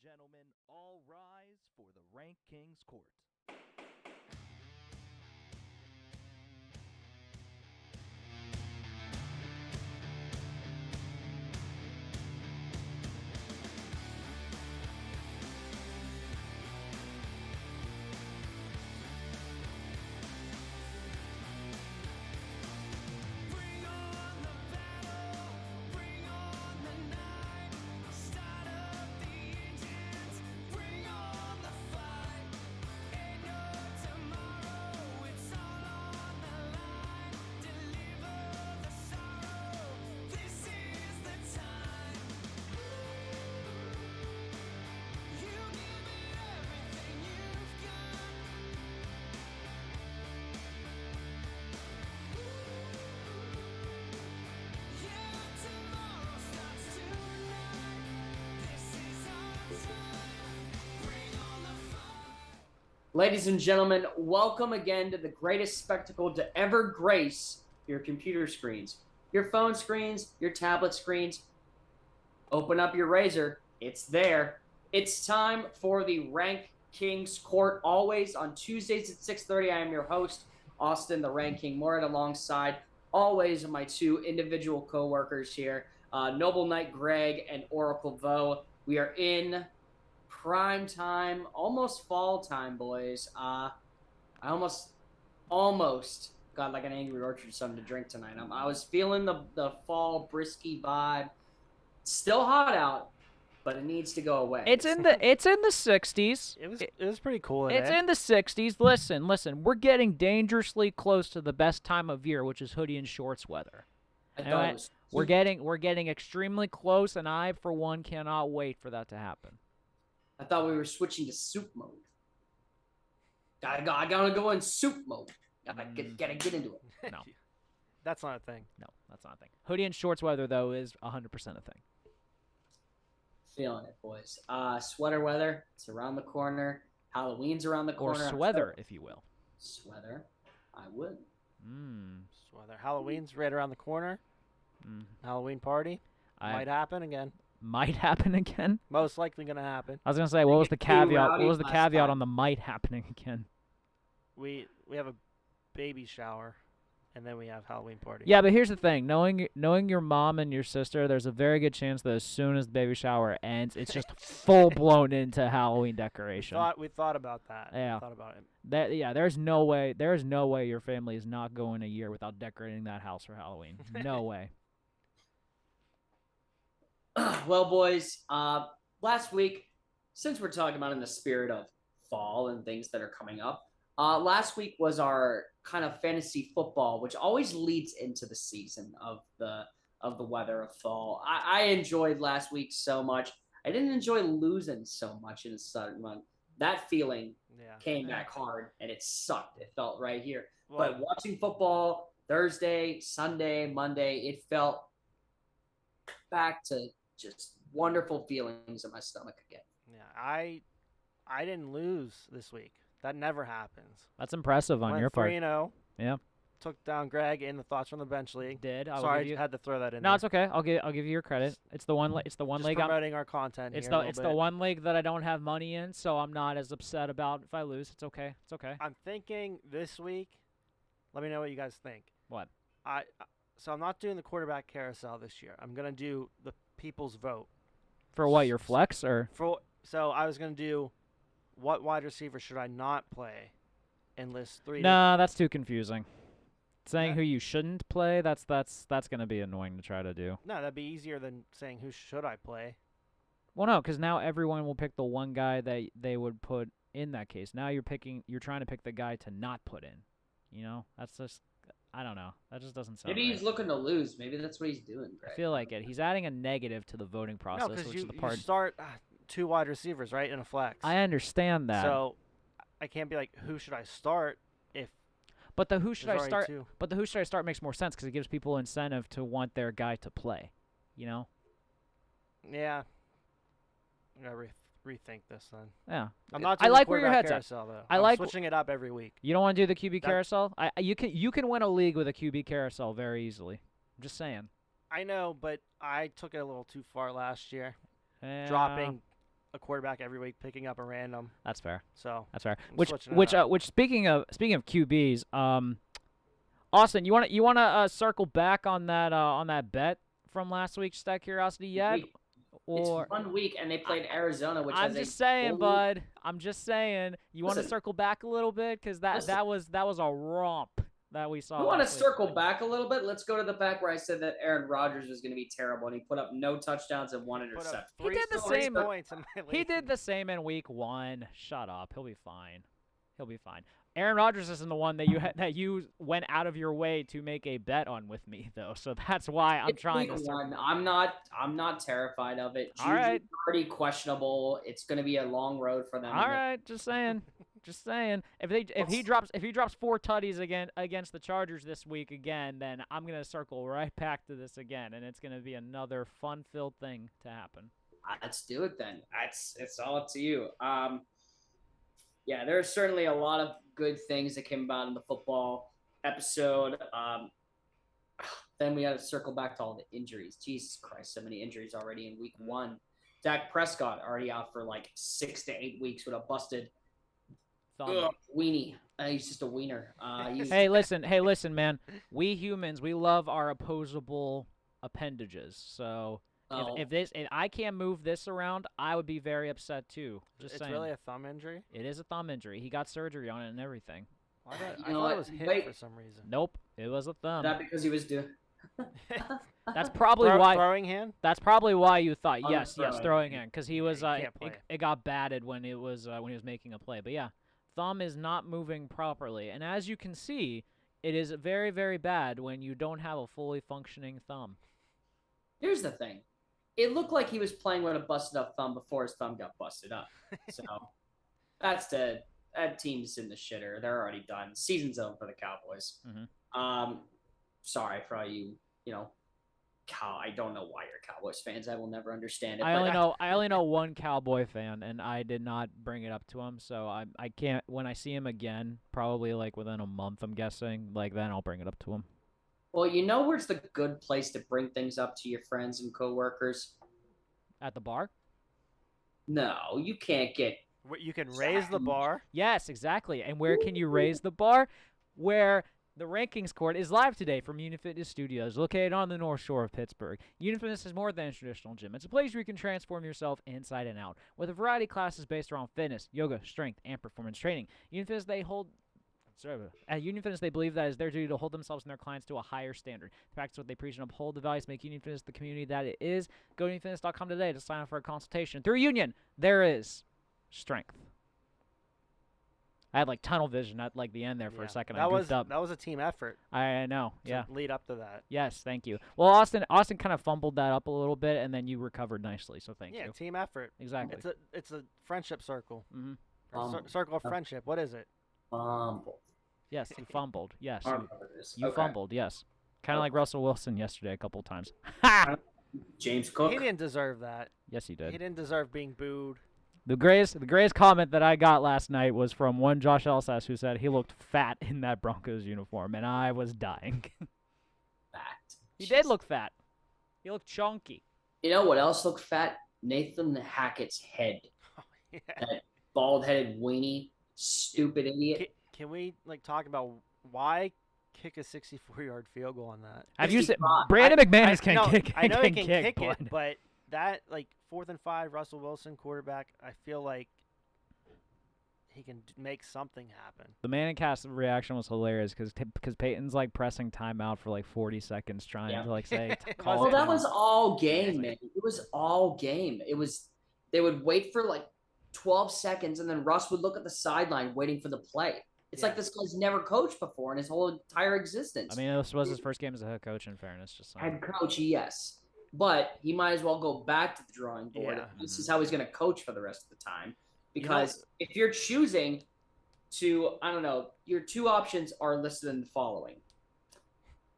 gentlemen, all rise for the RankKing's court. Ladies and gentlemen, welcome again to the greatest spectacle to ever grace your computer screens, your phone screens, your tablet screens. Open up your Razor. It's there. It's time for the RankKing's Court, always on Tuesdays at 6:30. I am your host, Austin, the Rank King Morat, alongside always my two individual co-workers here, Noble Knight Greg and Oracle Vo. We are in prime time, almost fall time, boys. I almost got like an Angry Orchard something to drink tonight. I was feeling the fall brisky vibe. Still hot out, but it needs to go away. It's in the 60s. It was pretty cool. It's in the 60s. Listen. We're getting dangerously close to the best time of year, which is hoodie and shorts weather. We're getting extremely close, and I, for one, cannot wait for that to happen. I thought we were switching to soup mode. I gotta go in soup mode. Gotta get into it. No, That's not a thing. no, that's not a thing. Hoodie and shorts weather, though, is 100% a thing. Feeling it, boys. Sweater weather. It's around the corner. Halloween's around the Or corner. sweater, if you will. Sweater. I would. Sweater. Halloween's right around the corner. Mm. Halloween party might happen again. Might happen again? Most likely gonna happen. I was going to say, what was the Too caveat? rowdy What was the last caveat time. on the might happening again? We have a baby shower, and then we have Halloween party. Yeah, but here's the thing. Knowing your mom and your sister, there's a very good chance that as soon as the baby shower ends, it's just full-blown into Halloween decoration. We thought about that. Yeah. We thought about it. There's no way your family is not going a year without decorating that house for Halloween. No way. Well, boys, last week, since we're talking about in the spirit of fall and things that are coming up, last week was our kind of fantasy football, which always leads into the season of the weather of fall. I enjoyed last week so much. I didn't enjoy losing so much in a sudden run. That feeling came back hard, and it sucked. It felt right here. But watching football Thursday, Sunday, Monday, it felt back to just wonderful feelings in my stomach again. Yeah, I didn't lose this week. That never happens. That's impressive on your part. 3-0. Yeah. Took down Greg in the Thoughts from the Bench League. Did. Sorry, I had to throw that in. No, there. it's okay. I'll give you your credit. It's the one Just league promoting our content. It's here the one league that I don't have money in, so I'm not as upset about if I lose. It's okay. It's okay. I'm thinking this week. Let me know what you guys think. What? So I'm not doing the quarterback carousel this year. I'm gonna do the people's vote. For what, your flex or? So I was gonna do, what wide receiver should I not play, and list 3. Nah, that's too confusing. Saying who you shouldn't play, that's gonna be annoying to try to do. No, that'd be easier than saying who should I play. Well, no, because now everyone will pick the one guy that they would put in that case. Now you're trying to pick the guy to not put in. You know, that's just, I don't know. That just doesn't sound Maybe right. he's looking to lose. Maybe that's what he's doing, Greg. I feel like it. He's adding a negative to the voting process, No, because which you is the part. start 2 wide receivers, right, in a flex. I understand that. So I can't be like, who should I start if But the who should I there's start? already 2? But the who should I start makes more sense because it gives people incentive to want their guy to play. You know? Yeah. I gotta rethink this then. Yeah. I'm not I doing like the where your quarterback head's at. carousel, though. I I'm like- switching it up every week. You don't want to do the QB That- carousel? You can win a league with a QB carousel very easily. I'm just saying. I know, but I took it a little too far last year, Yeah. dropping a quarterback every week, picking up a random. That's fair. So That's fair. I'm Which switching it which up. which speaking of QBs, Austin, you wanna circle back on that bet from last week, just out of curiosity yet? Or It's 1 week, and they played Arizona, which I'm has just a saying, full- bud. I'm just saying. You want to Listen. circle back a little bit because that was a romp that we saw. You want to last week. circle back a little bit? Let's go to the fact where I said that Aaron Rodgers was going to be terrible, and he put up no touchdowns and 1 Put interception. up He did the three same- points in my He league. did the same in week 1. Shut up. He'll be fine. He'll be fine. Aaron Rodgers isn't the one that you went out of your way to make a bet on with me, though. So that's why I'm It's trying to. week 1. I'm not terrified of it. All right. Juju's already questionable. It's going to be a long road for them. All right, just saying. Just saying. If he drops 4 tutties against the Chargers this week again, then I'm gonna circle right back to this again, and it's gonna be another fun-filled thing to happen. Let's do it then. It's all up to you. Yeah, there's certainly a lot of good things that came about in the football episode. Then we got to circle back to all the injuries. Jesus Christ, so many injuries already in week 1. Dak Prescott already out for like 6 to 8 weeks with a busted weenie. He's just a wiener. Hey, listen, man. We humans, we love our opposable appendages. So if I can't move this around, I would be very upset too. Just It's saying. really a thumb injury? It is a thumb injury. He got surgery on it and everything. I thought know it what? was hit Wait. for some reason. Nope, it was a thumb. Not because he was doing. That's probably why. Throwing hand? That's probably why you thought yes, Throwing. throwing in, because he Yeah, was you can't play. it got batted when it was when he was making a play. But yeah, thumb is not moving properly, and as you can see, it is very, very bad when you don't have a fully functioning thumb. Here's the thing. It looked like he was playing with a busted up thumb before his thumb got busted up. So that team's in the shitter. They're already done. Season's over for the Cowboys. Mhm. Sorry for all you I don't know why you're Cowboys fans. I will never understand it. I but only know one Cowboy fan, and I did not bring it up to him, so I can't. When I see him again, probably like within a month, I'm guessing, like then I'll bring it up to him. Well, where's the good place to bring things up to your friends and coworkers? At the bar? No, you can't get. You can raise the bar. Yes, exactly. And where can you raise the bar? Where the RankKing's court is live today from Unit Fitness Studios, located on the North Shore of Pittsburgh. Unit Fitness is more than a traditional gym. It's a place where you can transform yourself inside and out, with a variety of classes based around fitness, yoga, strength, and performance training. At Union Fitness, they believe that it is their duty to hold themselves and their clients to a higher standard. To practice what they preach and uphold the values, make Union Fitness the community that it is. Go to unionfitness.com today to sign up for a consultation. Through Union, there is strength. I had like tunnel vision at like the end there for a second. I goofed up. That was a team effort. I know. To Yeah. lead up to that. Yes. Thank you. Well, Austin kind of fumbled that up a little bit, and then you recovered nicely. So thank Yeah, you. team effort. Exactly. It's a friendship circle. Mm-hmm. Or circle of friendship. What is it? Yes, you fumbled. Yes, you Okay. fumbled. Yes. Kind of like Russell Wilson yesterday a couple of times. James Cook. He didn't deserve that. Yes, he did. He didn't deserve being booed. The greatest comment that I got last night was from one Josh Elsas who said he looked fat in that Broncos uniform, and I was dying. Fat. He did look fat. He looked chunky. You know what else looked fat? Nathan Hackett's head. Yeah. That bald-headed weenie, stupid idiot. Can we talk about why kick a 64-yard field goal on that? Have you seen 55. Brandon McManus can kick? I know he can kick bud. it, but that 4th and 5 Russell Wilson quarterback, I feel like he can make something happen. The Manicast reaction was hilarious because Peyton's pressing timeout for 40 seconds trying to say call Well, it that down. was all game, man. It was all game. They would wait for 12 seconds, and then Russ would look at the sideline waiting for the play. It's like this guy's never coached before in his whole entire existence. I mean, this was his first game as a head coach, in fairness. Just saying. Head coach, yes. But he might as well go back to the drawing board. Yeah. This is how he's going to coach for the rest of the time. Because if you're choosing to, I don't know, your two options are listed in the following.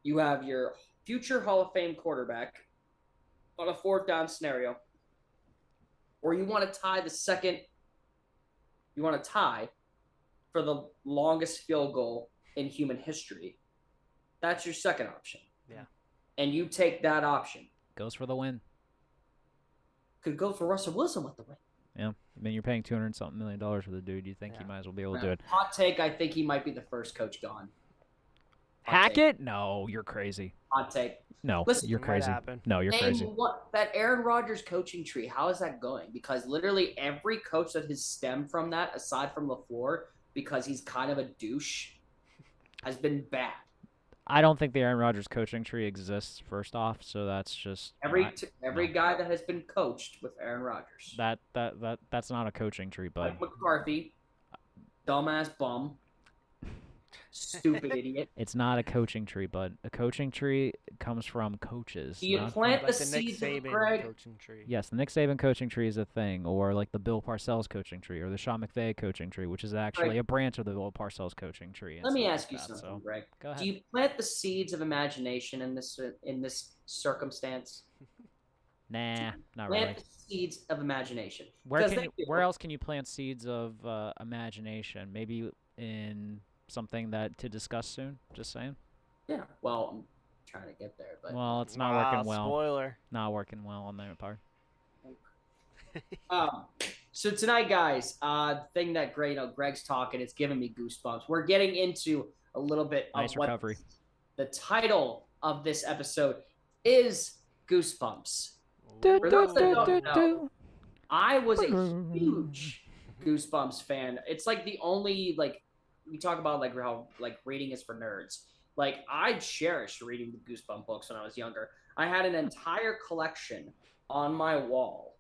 You have your future Hall of Fame quarterback on a 4th down scenario, or you want to tie for the longest field goal in human history. That's your second option. Yeah. And you take that option. Goes for the win. Could go for Russell Wilson with the win. Yeah. I mean, you're paying $200-something million for the dude. You think he might as well be able to do it. Hot take, I think he might be the first coach gone. Hackett? No, you're crazy. Hot take. No, Listen, you're crazy. No, you're crazy. That Aaron Rodgers coaching tree, how is that going? Because literally every coach that has stemmed from that, aside from LaFleur, because he's kind of a douche, has been bad. I don't think the Aaron Rodgers coaching tree exists, first off, so that's just every guy that has been coached with Aaron Rodgers. That's not a coaching tree, bud. Like McCarthy, dumbass bum, stupid idiot. It's not a coaching tree, bud. A coaching tree comes from coaches. Do you plant the seeds of Greg? Coaching tree. Yes, the Nick Saban coaching tree is a thing, or like the Bill Parcells coaching tree, or the Sean McVay coaching tree, which is actually a branch of the Bill Parcells coaching tree. Let me ask you something, Greg. Go ahead. Do you plant the seeds of imagination in this circumstance? Nah, not Plant really. the seeds of imagination. Where else can you plant seeds of imagination? Maybe in something that to discuss soon. Just saying. Yeah. Well, I'm trying to get there, but it's not working well. Spoiler. Not working well on their part. So tonight, guys, thing that Greg's talking, it's giving me goosebumps. We're getting into a little bit of nice recovery. The title of this episode is Goosebumps. For those that don't know, I was a huge Goosebumps fan. It's like the only we talk about how reading is for nerds. I cherished reading the Goosebumps books when I was younger. I had an entire collection on my wall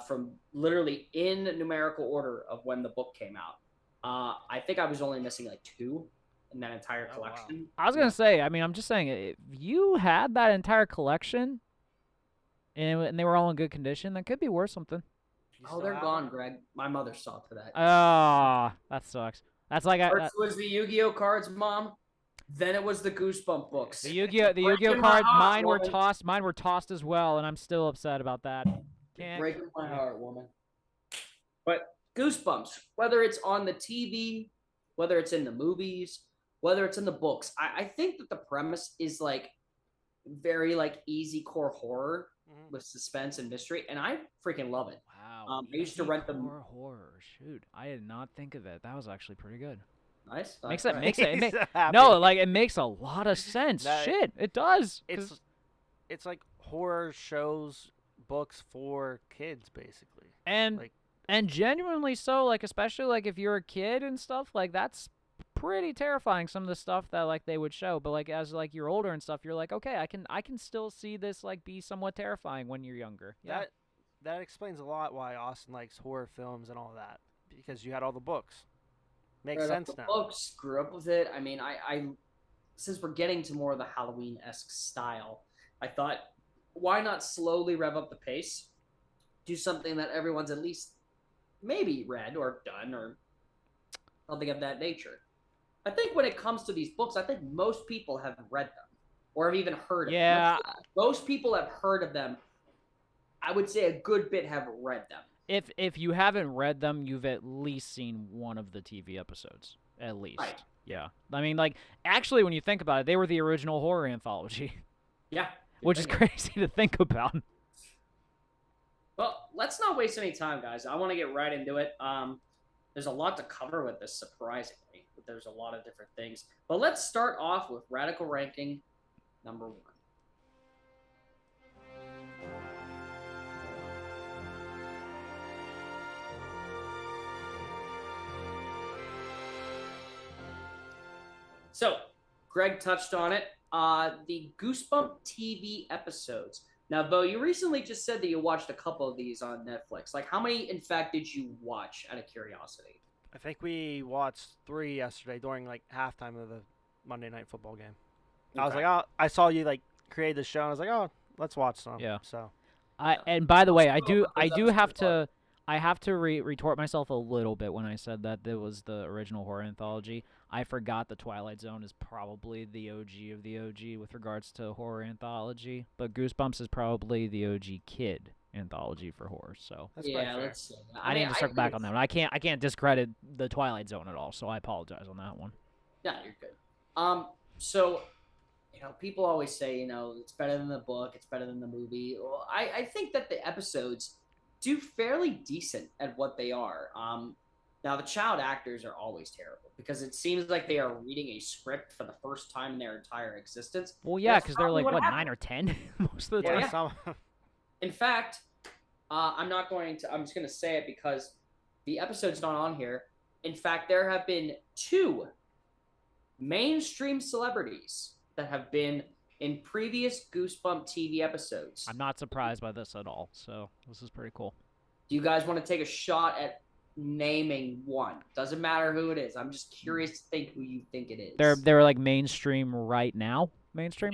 from literally in numerical order of when the book came out. I think I was only missing 2 in that entire collection. Wow. I was gonna say, I mean, I'm just saying, if you had that entire collection and they were all in good condition, that could be worth something. Oh, they're gone, Greg. My mother saw to that. Ah, that sucks. That's like First was the Yu-Gi-Oh cards, Mom. Then it was the Goosebump books. The Yu-Gi-Oh cards, mine were tossed. Mine were tossed as well, and I'm still upset about that. Breaking my heart, woman. But Goosebumps, whether it's on the TV, whether it's in the movies, whether it's in the books, I think that the premise is very easy core horror with suspense and mystery, and I freaking love it. Wow. I used to rent them. Horror. Shoot, I did not think of it. That was actually pretty good. Nice. It makes a lot of sense. Shit, it does. It's like horror shows, books for kids, basically. And genuinely so, especially if you're a kid and stuff, that's pretty terrifying, some of the stuff that they would show. But as you're older and stuff, you're okay, I can still see this be somewhat terrifying when you're younger. Yeah. That explains a lot why Austin likes horror films and all that, because you had all the books. Makes sense now. Books, grew up with it. I mean, I since we're getting to more of the Halloween-esque style, I thought, why not slowly rev up the pace? Do something that everyone's at least maybe read or done or something of that nature. I think when it comes to these books, I think most people have read them or have even heard of them. Yeah. Most people have heard of them. I would say a good bit have read them. If you haven't read them, you've at least seen one of the TV episodes. At least. Right. Yeah. I mean, actually, when you think about it, they were the original horror anthology. Yeah. Which is crazy to think about. Well, let's not waste any time, guys. I want to get right into it. There's a lot to cover with this, surprisingly. But there's a lot of different things. But let's start off with Radical Ranking number 1. So, Greg touched on it. The Goosebump TV episodes. Now, Bo, you recently just said that you watched a couple of these on Netflix. How many, in fact, did you watch out of curiosity? I think we watched 3 yesterday during halftime of the Monday Night Football game. Okay. I was oh, I saw you create the show, and I was oh, let's watch some. Yeah. So, and by the way, I do have to. I have to retort myself a little bit when I said that it was the original horror anthology. I forgot the Twilight Zone is probably the OG of the OG with regards to horror anthology, but Goosebumps is probably the OG kid anthology for horror. So that's let's see. I need to circle back on that one. I can't discredit the Twilight Zone at all, so I apologize on that one. Yeah, you're good. So people always say it's better than the book, it's better than the movie. Well, I think that the episodes do fairly decent at what they are. Now the child actors are always terrible because it seems like they are reading a script for the first time in their entire existence. Well, yeah, because they're like, what, 9 happened. or 10 most of the Well, time? yeah. Some. In fact, I'm just going to say it because the episode's not on here. In fact, there have been 2 mainstream celebrities that have been in previous Goosebump TV episodes. I'm not surprised by this at all, so this is pretty cool. Do you guys want to take a shot at naming one? Doesn't matter who it is. I'm just curious to think who you think it is. They're like mainstream right now? Mainstream?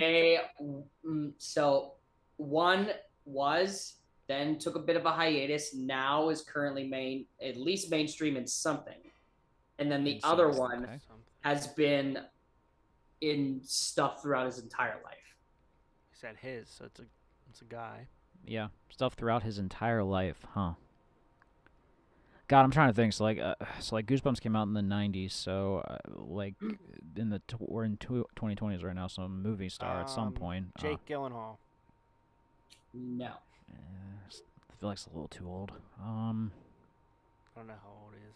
So one was, then took a bit of a hiatus, now is currently at least mainstream in something. And then the other one has been in stuff throughout his entire life. He said his, so it's a guy. Yeah, stuff throughout his entire life, huh? God, I'm trying to think. So like Goosebumps came out in the '90s. So like we're in 2020s right now. So a movie star at some point. Jake Gyllenhaal. No. I feel like it's a little too old. I don't know how old he is.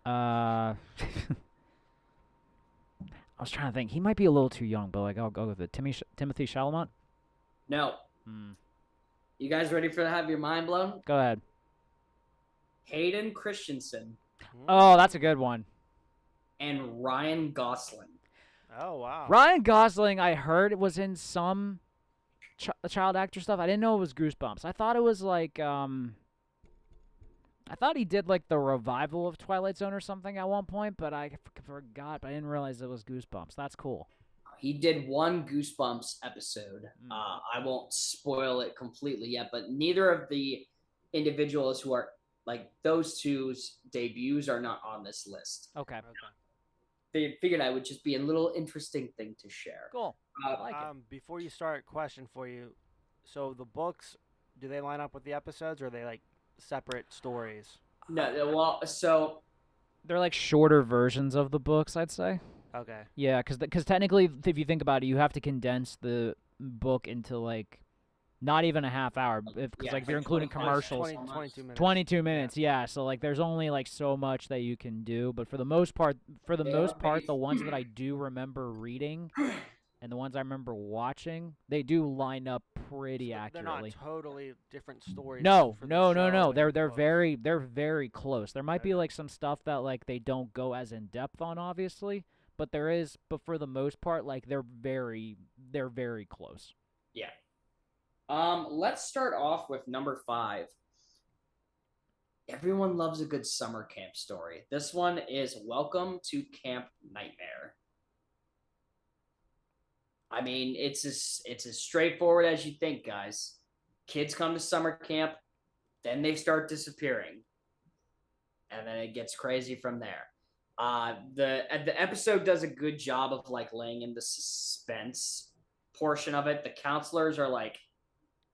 I was trying to think. He might be a little too young, but like I'll go with it. Timothy Chalamet. No. You guys ready for to have your mind blown? Go ahead. Hayden Christensen. Oh, that's a good one. And Ryan Gosling. Oh, wow. Ryan Gosling, I heard, was in some child actor stuff. I didn't know it was Goosebumps. I thought it was like, I thought he did like the revival of Twilight Zone or something at one point, but I forgot. But I didn't realize it was Goosebumps. That's cool. He did one Goosebumps episode. I won't spoil it completely yet, but neither of the individuals who are like those two's debuts are not on this list. Okay. They figured I would just be a little interesting thing to share. Cool. I like it. Before you start, question for you. So the books, do they line up with the episodes, or are they like separate stories? No, well, so they're like shorter versions of the books, I'd say. Okay. Yeah, because technically, if you think about it, you have to condense the book into like not even a half hour, because like if you're including commercials, 22 minutes. 22 minutes. Yeah, so like there's only like so much that you can do, but for the most part, the ones that I do remember reading and the ones I remember watching, they do line up pretty accurately. They're not totally different stories. No. They're very close. There might be like some stuff that like they don't go as in depth on, obviously, but for the most part, like they're very close. Yeah. Let's start off with number 5. Everyone loves a good summer camp story. This one is Welcome to Camp Nightmare. I mean, it's as straightforward as you think, guys. Kids come to summer camp, then they start disappearing, and then it gets crazy from there. The episode does a good job of like laying in the suspense portion of it. The counselors are like,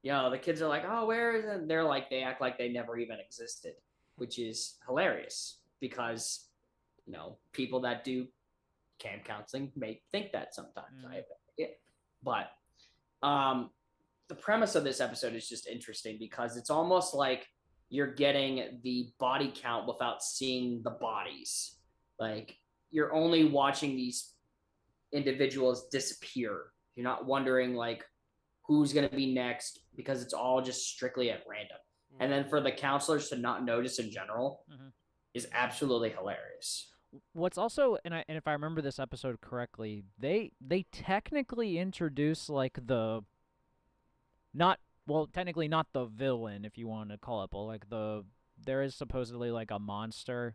the kids are like, oh, where is it? They're like, they act like they never even existed, which is hilarious because, people that do camp counseling may think that sometimes. But the premise of this episode is just interesting because it's almost like you're getting the body count without seeing the bodies. Like you're only watching these individuals disappear. You're not wondering like who's going to be next because it's all just strictly at random. And then for the counselors to not notice in general is absolutely hilarious. What's also, and if I remember this episode correctly, they technically introduce like technically not the villain, if you want to call it, but like there is supposedly like a monster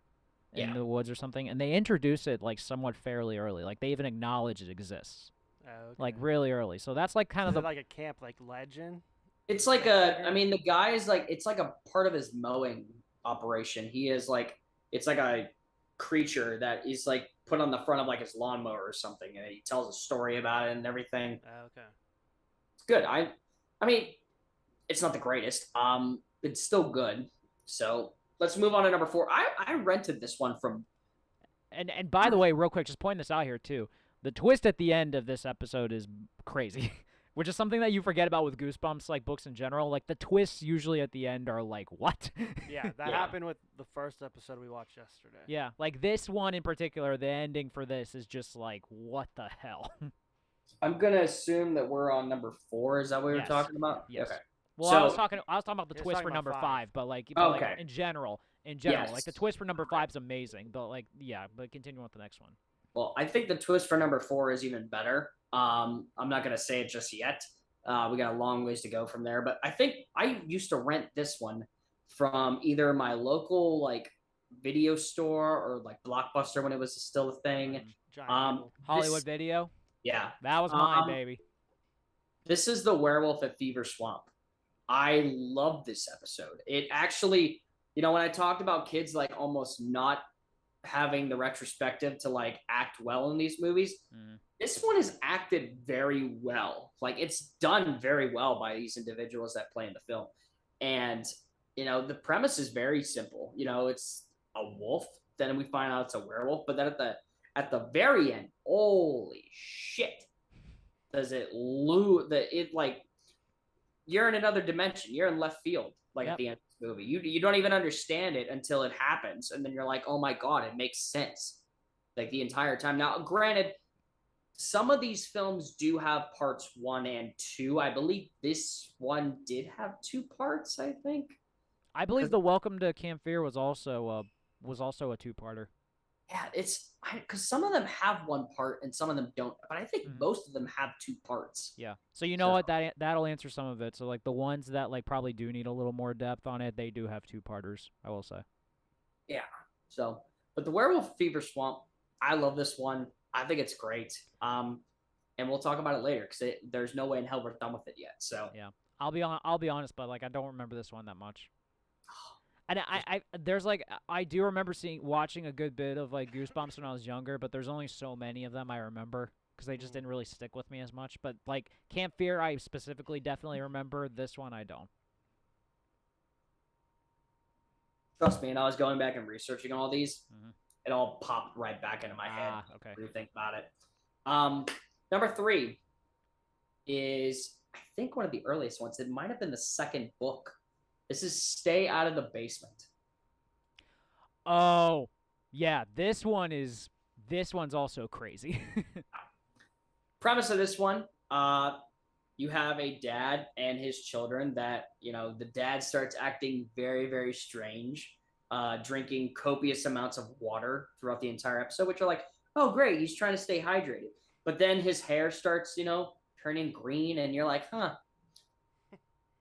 in the woods or something, and they introduce it like somewhat fairly early. Like they even acknowledge it exists. Okay. Like really early. So that's like kind of like a camp like legend. It's like the guy is like, it's like a part of his mowing operation. He is like, it's like a creature that is like put on the front of like his lawnmower or something, and he tells a story about it and everything. Okay. It's good. I mean, it's not the greatest. It's still good. So let's move on to number 4. I rented this one from. And by the way, real quick, just point this out here too. The twist at the end of this episode is crazy. which is something that you forget about with Goosebumps, like books in general. Like the twists usually at the end are like, what? Yeah, that happened with the first episode we watched yesterday. Yeah, like this one in particular, the ending for this is just like, what the hell? I'm gonna assume that we're on number 4. Is that what we were Yes. talking about? Yes. Okay. Well, So- I was talking about the You're twist talking for about number 5. 5, but like, Okay. in general, like Yes. the twist for number 5 is amazing, but like, yeah, but continue with the next one. Well, I think the twist for number 4 is even better. I'm not gonna say it just yet. We got a long ways to go from there, but I think I used to rent this one from either my local like video store or like Blockbuster when it was still a thing. Giant Eagle. Hollywood This- Video, Yeah, that was mine, baby. this is the Werewolf at Fever Swamp. I love this episode. It actually, when I talked about kids like almost not having the retrospective to like act well in these movies, this one is acted very well. Like it's done very well by these individuals that play in the film. And the premise is very simple. It's a wolf, then we find out it's a werewolf, but then at the very end, holy shit, does it like you're in another dimension. You're in left field, like at the end of this movie. You don't even understand it until it happens, and then you're like, oh my god, it makes sense. Like the entire time. Now, granted, some of these films do have parts 1 and 2. I believe this one did have 2 parts. I think. I believe the Welcome to Camp Fear was also a 2-parter. Yeah, it's because some of them have 1 part and some of them don't, but I think most of them have 2 parts. Yeah. So you know what, that'll answer some of it. So like the ones that like probably do need a little more depth on it, they do have 2-parters, I will say. Yeah. So, but the Werewolf Fever Swamp, I love this one. I think it's great. And we'll talk about it later because there's no way in hell we're done with it yet. So yeah, I'll be honest, but like I don't remember this one that much. And I do remember watching a good bit of like Goosebumps when I was younger, but there's only so many of them I remember because they just didn't really stick with me as much. But like Camp Fear, I specifically definitely remember. This one I don't. Trust me, and I was going back and researching all these. It all popped right back into my head. Okay. When you think about it. Number 3 is I think one of the earliest ones. It might have been the second book. This is Stay Out of the Basement. Oh, yeah. This one's also crazy. Premise of this one, you have a dad and his children that, the dad starts acting very, very strange, drinking copious amounts of water throughout the entire episode, which are like, oh, great, he's trying to stay hydrated. But then his hair starts, turning green, and you're like, huh,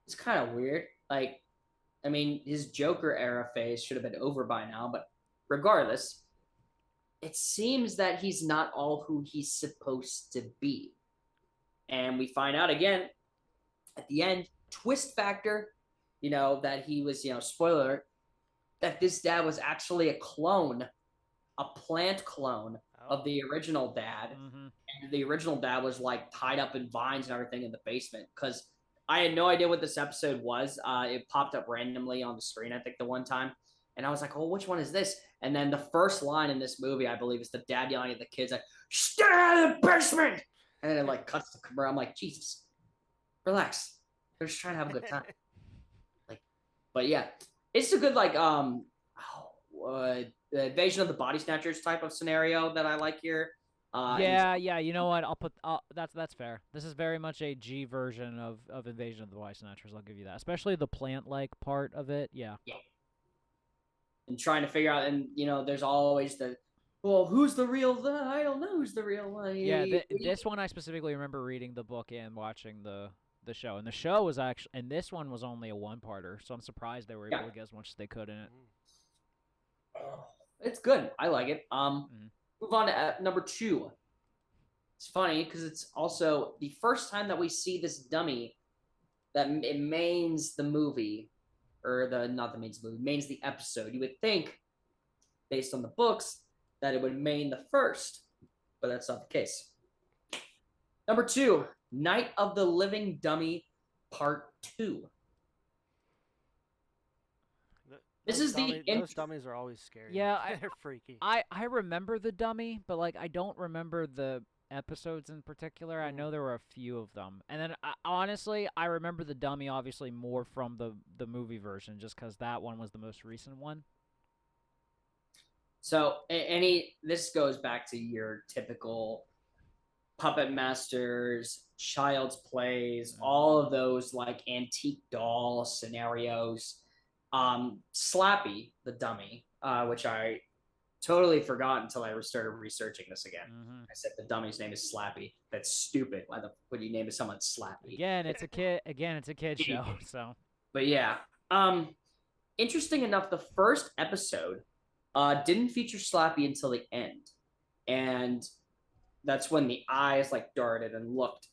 it's kind of weird. Like, I mean, his Joker era phase should have been over by now, but regardless, it seems that he's not all who he's supposed to be. And we find out again at the end, twist factor, that he was, spoiler alert, that this dad was actually a clone, a plant clone of the original dad. And the original dad was like tied up in vines and everything in the basement because I had no idea what this episode was. It popped up randomly on the screen, I think, the one time. And I was like, oh, which one is this? And then the first line in this movie, I believe, is the dad yelling at the kids, like, stay out of the basement! And then it, like, cuts the camera. I'm like, Jesus, relax. They're just trying to have a good time. But yeah, it's a good, like, Invasion of the Body Snatchers type of scenario that I like here. Yeah. You know what? That's fair. This is very much a G version of Invasion of the Body Snatchers. I'll give you that, especially the plant-like part of it. Yeah. And trying to figure out, and there's always well, who's the real? I don't know who's the real one. Yeah. This one I specifically remember reading the book and watching the show, and the show was actually, and this one was only a 1-parter, so I'm surprised they were able to get as much as they could in it. It's good. I like it. Move on to number 2. It's funny because it's also the first time that we see this dummy that it mains the movie, or mains the episode. You would think, based on the books, that it would main the first, but that's not the case. Number 2, Night of the Living Dummy, Part 2. Those dummies are always scary. Yeah, they're freaky. I remember the dummy, but like I don't remember the episodes in particular. I know there were a few of them. And then, honestly, I remember the dummy obviously more from the movie version just because that one was the most recent one. So, this goes back to your typical Puppet Masters, Child's Plays, all of those like antique doll scenarios. Slappy, the dummy, which I totally forgot until I started researching this again. I said the dummy's name is Slappy. That's stupid. Why would you name someone Slappy? Again, it's a kid. Again, it's a kid show. So, but yeah, interesting enough, the first episode didn't feature Slappy until the end, and that's when the eyes like darted and looked.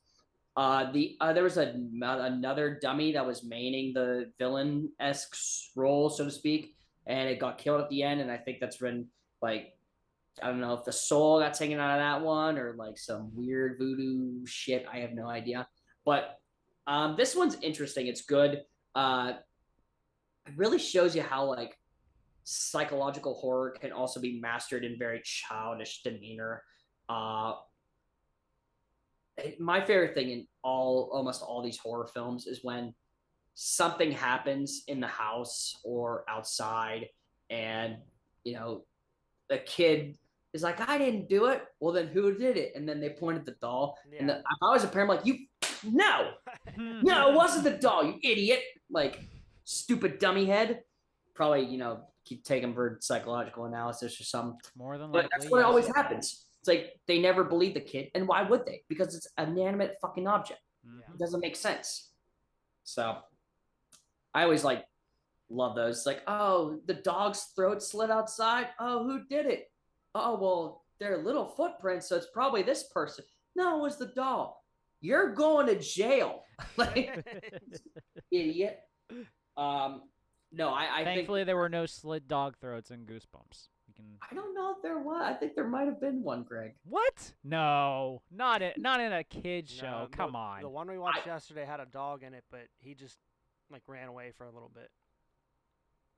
There was another dummy that was maining the villain-esque role, so to speak, and it got killed at the end. And I think that's when, like, I don't know if the soul got taken out of that one or like some weird voodoo shit. I have no idea. But this one's interesting. It's good. It really shows you how like psychological horror can also be mastered in very childish demeanor. My favorite thing in almost all these horror films is when something happens in the house or outside, and the kid is like, "I didn't do it." Well, then who did it? And then they point at the doll. Yeah. And if I was a parent, I'm like, no, it wasn't the doll, you idiot! Like, stupid dummy head. Probably, keep taking for psychological analysis or something. More than likely, but that's what always happens. It's like they never believe the kid, and why would they? Because it's an inanimate fucking object. It doesn't make sense. So I always love those. It's like, oh, the dog's throat slit outside. Oh, who did it? Oh, well, they're little footprints, so it's probably this person. No, it was the doll. You're going to jail, like idiot. No, I thankfully think, there were no slit dog throats in Goosebumps. I don't know if there was. I think there might have been one, Greg. What? No, not in a kid's show. Come on. The one we watched yesterday had a dog in it, but he just ran away for a little bit.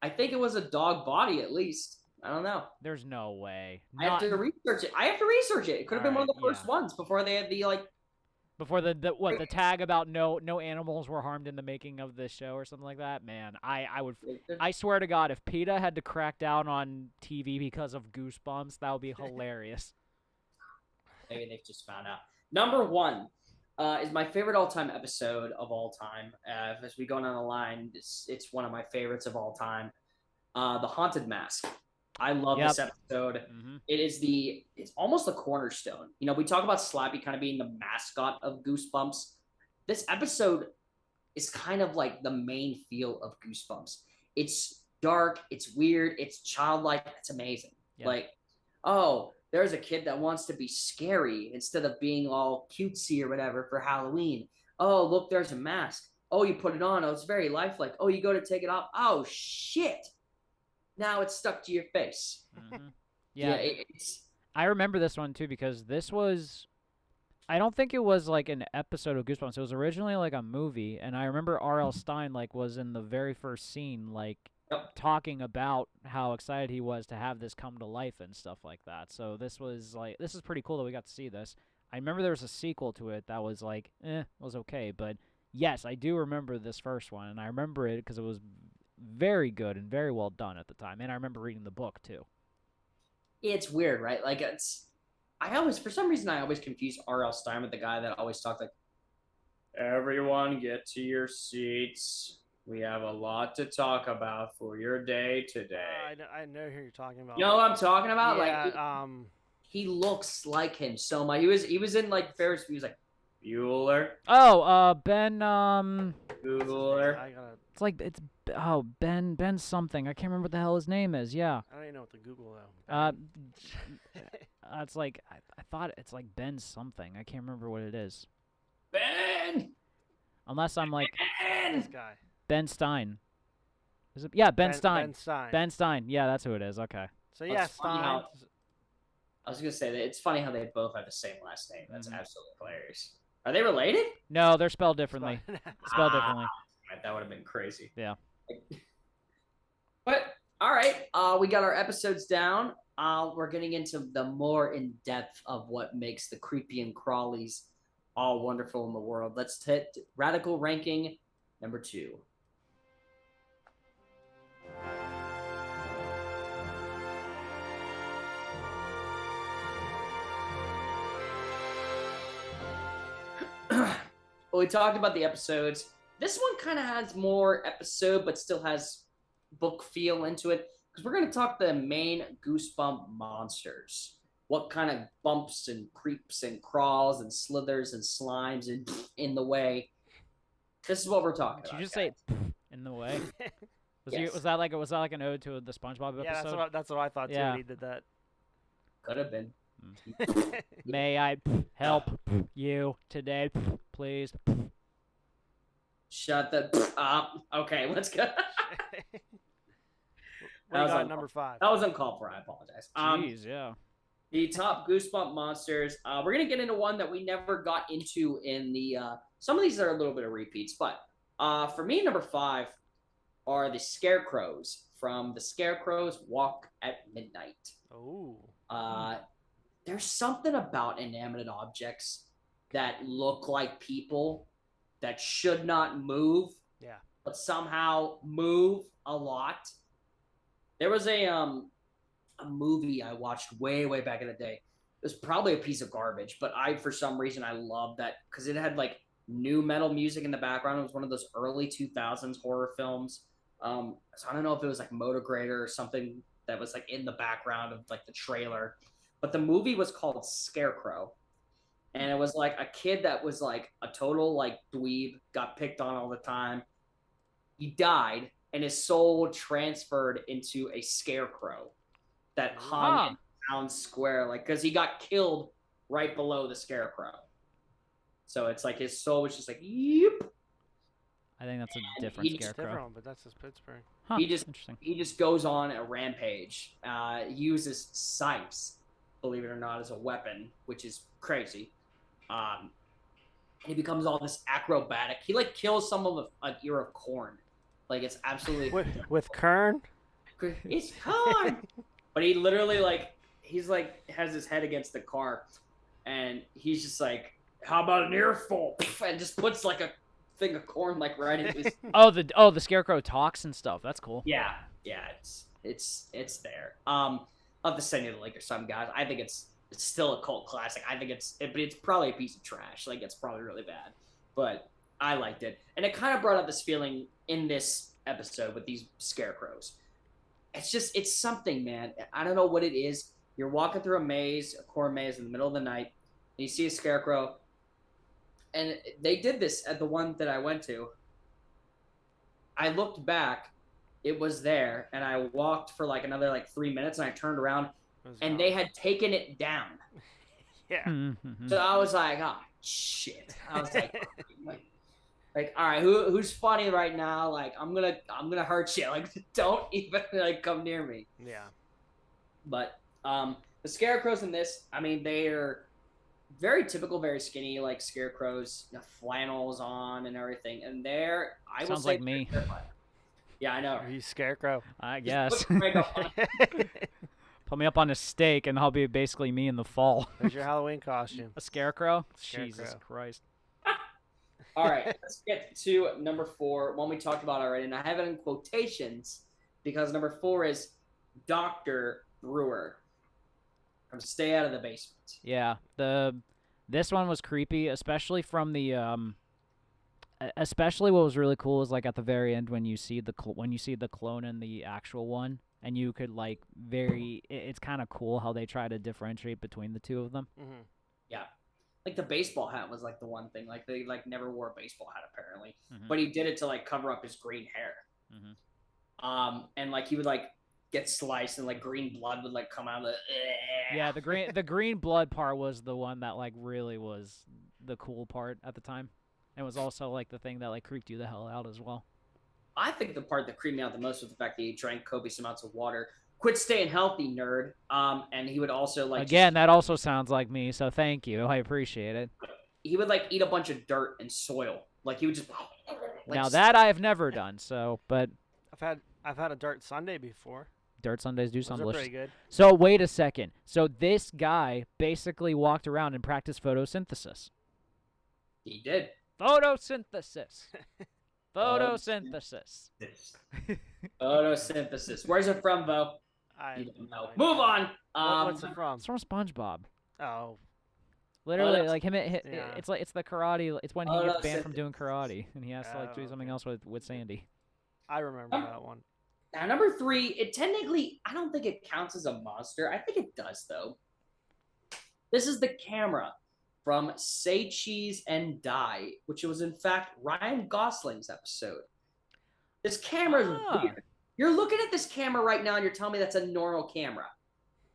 I think it was a dog body, at least. I don't know. There's no way. I have to research it. It could have been one of the first ones before they had the Before the tag about no animals were harmed in the making of this show or something like that. Man, I swear to God, if PETA had to crack down on TV because of Goosebumps, that would be hilarious. Maybe they've just found out. Number 1 is my favorite all-time episode of all time. As we go down the line, it's one of my favorites of all time. The Haunted Mask. I love this episode. It's almost a cornerstone. We talk about Slappy kind of being the mascot of Goosebumps. This episode is kind of like the main feel of Goosebumps. It's dark, it's weird, it's childlike, it's amazing. Yeah. Like, oh, there's a kid that wants to be scary instead of being all cutesy or whatever for Halloween. Oh, look, there's a mask. Oh, you put it on. Oh, it's very lifelike. Oh, you go to take it off. Oh, shit. Now it's stuck to your face. Yeah, I remember this one too because this was, I don't think it was like an episode of Goosebumps. It was originally like a movie, and I remember R.L. Stine was in the very first scene talking about how excited he was to have this come to life and stuff like that. So this is pretty cool that we got to see this. I remember there was a sequel to it that was was okay, but yes, I do remember this first one, and I remember it because it was very good and very well done at the time, and I remember reading the book too. It's weird, right? For some reason I always confuse R.L. Stine with the guy that always talked like, everyone get to your seats. We have a lot to talk about for your day today. I know who you're talking about. You know what I'm talking about? Yeah, he looks like him so much. He was in Ferris. He was like Bueller. Oh, Ben. Bueller. It's Ben something. I can't remember what the hell his name is. Yeah. I don't even know what to Google though. It's I thought it's like Ben something. I can't remember what it is. Ben. Unless I'm this guy. Ben Stein. Is it? Yeah, Ben Stein. Ben Stein. Ben Stein. Yeah, that's who it is. Okay. So yeah, Stein. I was gonna say that it's funny how they both have the same last name. That's absolutely hilarious. Are they related? No, they're spelled differently. Spelled differently. That would have been crazy. Yeah. But all right, we got our episodes down. we're getting into the more in depth of what makes the creepy and crawlies all wonderful in the world. Let's hit radical ranking number 2. Well, we talked about the episodes. This one kind of has more episode, but still has book feel into it. Because we're going to talk the main Goosebump monsters. What kind of bumps and creeps and crawls and slithers and slimes and in the way. This is what we're talking Did about. you just guys. say in the way? Yes. Was that like an ode to the SpongeBob episode? Yeah, that's what I thought too. Yeah. When he did that. Could have been. May I help you today, please? Shut the up. Okay, let's go. What do you got at number 5? That was uncalled for. I apologize. Jeez, yeah. The top Goosebump monsters. We're gonna get into one that we never got into in the. Some of these are a little bit of repeats, but for me, number 5 are the Scarecrows from The Scarecrows Walk at Midnight. Oh. There's something about inanimate objects that look like people that should not move, Yeah. but somehow move a lot. There was a movie I watched way back in the day. It was probably a piece of garbage, but for some reason I loved that because it had like new metal music in the background. It was one of those early 2000s horror films. So I don't know if it was like Motograder or something that was like in the background of like the trailer, but the movie was called Scarecrow. And it was like a kid that was like a total like dweeb, got picked on all the time. He died, and his soul transferred into a scarecrow that hung in town square, like because he got killed right below the scarecrow. So it's like his soul was just like, yep. I think that's a And different he just- Scarecrow. Different one, but that's his Pittsburgh. Huh, interesting. He just goes on a rampage. He uses scythes, believe it or not, as a weapon, which is crazy. He becomes all this acrobatic. He like kills some of an ear of corn. Like it's absolutely With Kern? it's corn. But he literally like he's like has his head against the car, and he's just like, "How about an earful?" And just puts like a thing of corn like right in his. the Scarecrow talks and stuff. That's cool. Yeah, it's there. I'll have to send you the link or something, guys. I think it's still a cult classic. I think but it's probably a piece of trash. Like it's probably really bad, but I liked it, and it kind of brought up this feeling in this episode with these scarecrows. It's something, man. I don't know what it is. You're walking through a corn maze in the middle of the night, and you see a scarecrow. And they did this at the one that I went to. I looked back, it was there, and I walked for like another like 3 minutes, and I turned around, and they had taken it down. Yeah. So I was like, oh shit. I was like, all right, who's funny right now? Like, I'm gonna hurt you. Like, don't even like come near me. Yeah. But the scarecrows in this, I mean, they're very typical, very skinny, like scarecrows, flannels on and everything. And I will Sounds say like me. Yeah, I know. Are you Scarecrow? I Just guess. put Greg up on it. Put me up on a stake, and I'll be basically me in the fall. There's your Halloween costume. A scarecrow? Scarecrow. Jesus Christ. All right, let's get to number 4, one we talked about already, and I have it in quotations because number 4 is Dr. Brewer from Stay Out of the Basement. Yeah, this one was creepy, especially from the especially what was really cool is like at the very end when you see the clone and the actual one, and you could like it's kind of cool how they try to differentiate between the two of them. Mm-hmm. Yeah. Like the baseball hat was like the one thing. Like they like never wore a baseball hat apparently, but he did it to like cover up his green hair. And like he would like get sliced and like green blood would like come out of the. Yeah, the green blood part was the one that like really was the cool part at the time. It was also like the thing that like creeped you the hell out as well. I think the part that creeped me out the most was the fact that he drank copious amounts of water. Quit staying healthy, nerd. And he would also like again that also sounds like me, so thank you. I appreciate it. He would like eat a bunch of dirt and soil. Like he would just. Now that I've never done, so but I've had a dirt Sunday before. Dirt Sundays do Those sound are delicious. pretty good. So wait a second. So this guy basically walked around and practiced photosynthesis. He did. Photosynthesis. Photosynthesis. Photosynthesis. Where's it from, Bo? You don't know. Move on. What's it from? It's from SpongeBob. Oh, Literally, that's- like him. yeah. It's the karate. It's when he gets banned from doing karate, and he has to like do Oh, something else with Sandy. I remember that one. Now, number 3, it technically, I don't think it counts as a monster. I think it does, though. This is the camera from Say Cheese and Die, which was, in fact, Ryan Gosling's episode. This camera is weird. You're looking at this camera right now, and you're telling me that's a normal camera.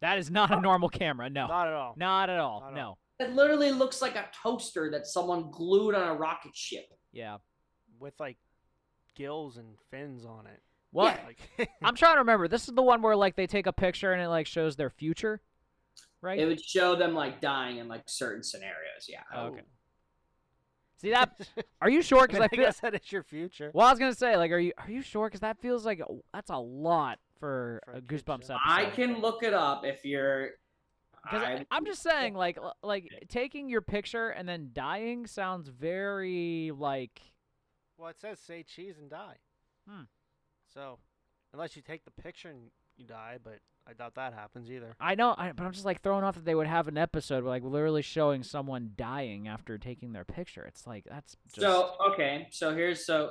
That is not a normal camera. No. Not at all. Not at all. Not at No. all. It literally looks like a toaster that someone glued on a rocket ship. Yeah. With like gills and fins on it. What? Like, I'm trying to remember. This is the one where like they take a picture and it like shows their future, right? It would show them like dying in like certain scenarios. Yeah. Oh, okay. See that? Are you sure? Because I feel. that is your future. Well, I was gonna say, like, are you sure? Because that feels like that's a lot for For a a kid's Goosebumps show. episode. I can look it up if you're. Because I'm just saying, like taking your picture and then dying sounds very like. Well, it says say cheese and die. So, unless you take the picture and you die, but I doubt that happens either. I know, but I'm just like thrown off that they would have an episode where, like literally showing someone dying after taking their picture. It's like that's just. So okay, so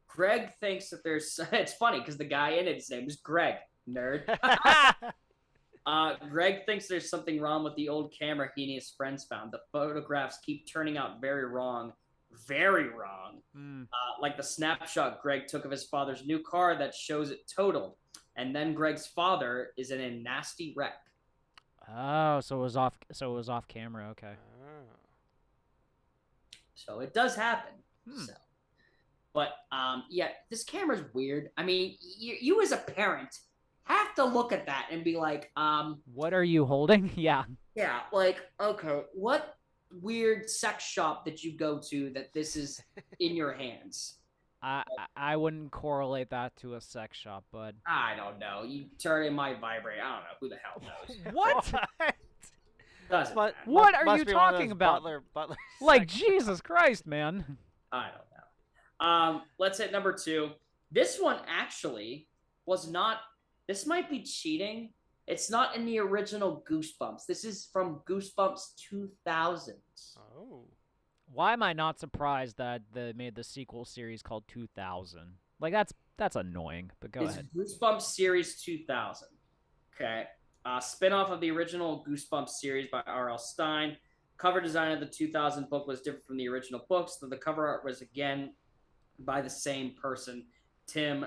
Greg thinks that there's. It's funny because the guy in it, his name is Greg. Nerd. Greg thinks there's something wrong with the old camera he and his friends found. The photographs keep turning out very wrong. Very wrong. Like the snapshot Greg took of his father's new car that shows it totaled. And then Greg's father is in a nasty wreck. Oh, so it was off. So it was off camera. Okay. So it does happen. So, but yeah, this camera's weird. I mean, you as a parent have to look at that and be like, What are you holding? Yeah. yeah, like, okay, what weird sex shop did you go to that this is in your hands? I wouldn't correlate that to a sex shop, bud. I don't know. You turn in my vibrate. I don't know. Who the hell knows? What? Doesn't matter. What are must you be one of talking those about? Butler Like sex Jesus Christ, man. I don't know. Let's hit number 2. This one actually was not. This might be cheating. It's not in the original Goosebumps. This is from Goosebumps 2000. Oh. Why am I not surprised that they made the sequel series called 2000? Like that's annoying. But go It's ahead. Goosebumps series 2000. Okay. Spin-off of the original Goosebumps series by R.L. Stine. Cover design of the 2000 book was different from the original books, though the cover art was again by the same person, Tim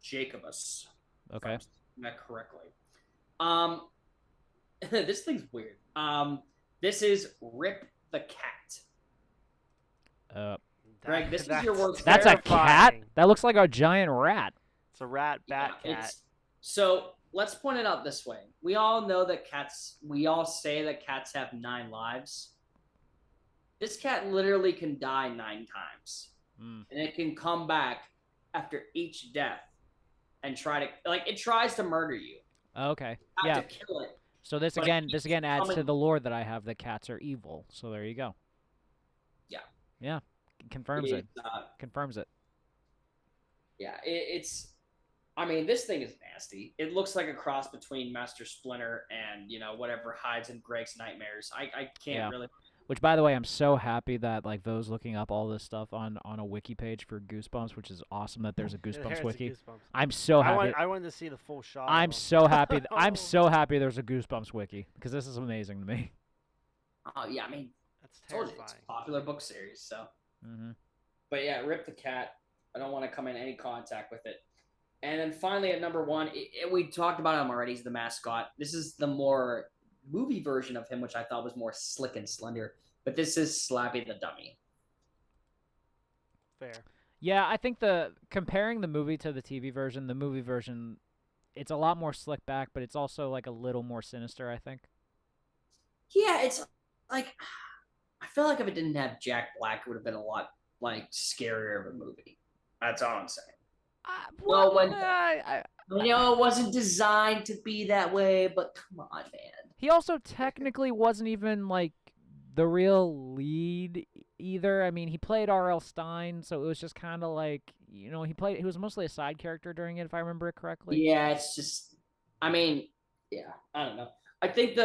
Jacobus. Okay. If I'm saying that correctly. This thing's weird. This is Rip the Cat. Greg, this is your worst. That's a cat. Terrifying. That looks like a giant rat. It's a rat, bat, Yeah, cat. So let's point it out this way. We all know that cats. We all say that cats have 9 lives. This cat literally can die 9 times, and it can come back after each death and try to it tries to murder you. Okay. You have Yeah. to kill it. So this But again it's adds to coming- the lore that I have that cats are evil. So there you go. Yeah. Yeah. Confirms it. It's, Confirms it. Yeah, it's. I mean, this thing is nasty. It looks like a cross between Master Splinter and whatever hides in Greg's nightmares. I can't Yeah. really. Which, by the way, I'm so happy that like Vo's looking up all this stuff on a wiki page for Goosebumps, which is awesome that there's a There's Goosebumps a wiki. Goosebumps. I'm so happy. I wanted to see the full shot. I'm of 'em. so happy. I'm Oh. so happy there's a Goosebumps wiki because this is amazing to me. Oh yeah, I mean, That's I told you, it's terrifying. a popular book series. So, Mm-hmm. but yeah, Rip the Cat. I don't want to come in any contact with it. And then finally at number 1, we talked about him already. He's the mascot. This is the more movie version of him, which I thought was more slick and slender. But this is Slappy the Dummy. Fair. Yeah, I think comparing the movie to the TV version, the movie version, it's a lot more slick back, but it's also like a little more sinister. I think. Yeah, it's like I feel like if it didn't have Jack Black, it would have been a lot scarier of a movie. That's all I'm saying. Well, when- I know it wasn't designed to be that way, but come on, man. He also technically wasn't even like the real lead either. I mean, he played R.L. Stein, so it was just kind of like, he was mostly a side character during it, if I remember it correctly. Yeah, it's just, I mean, yeah, I don't know. I think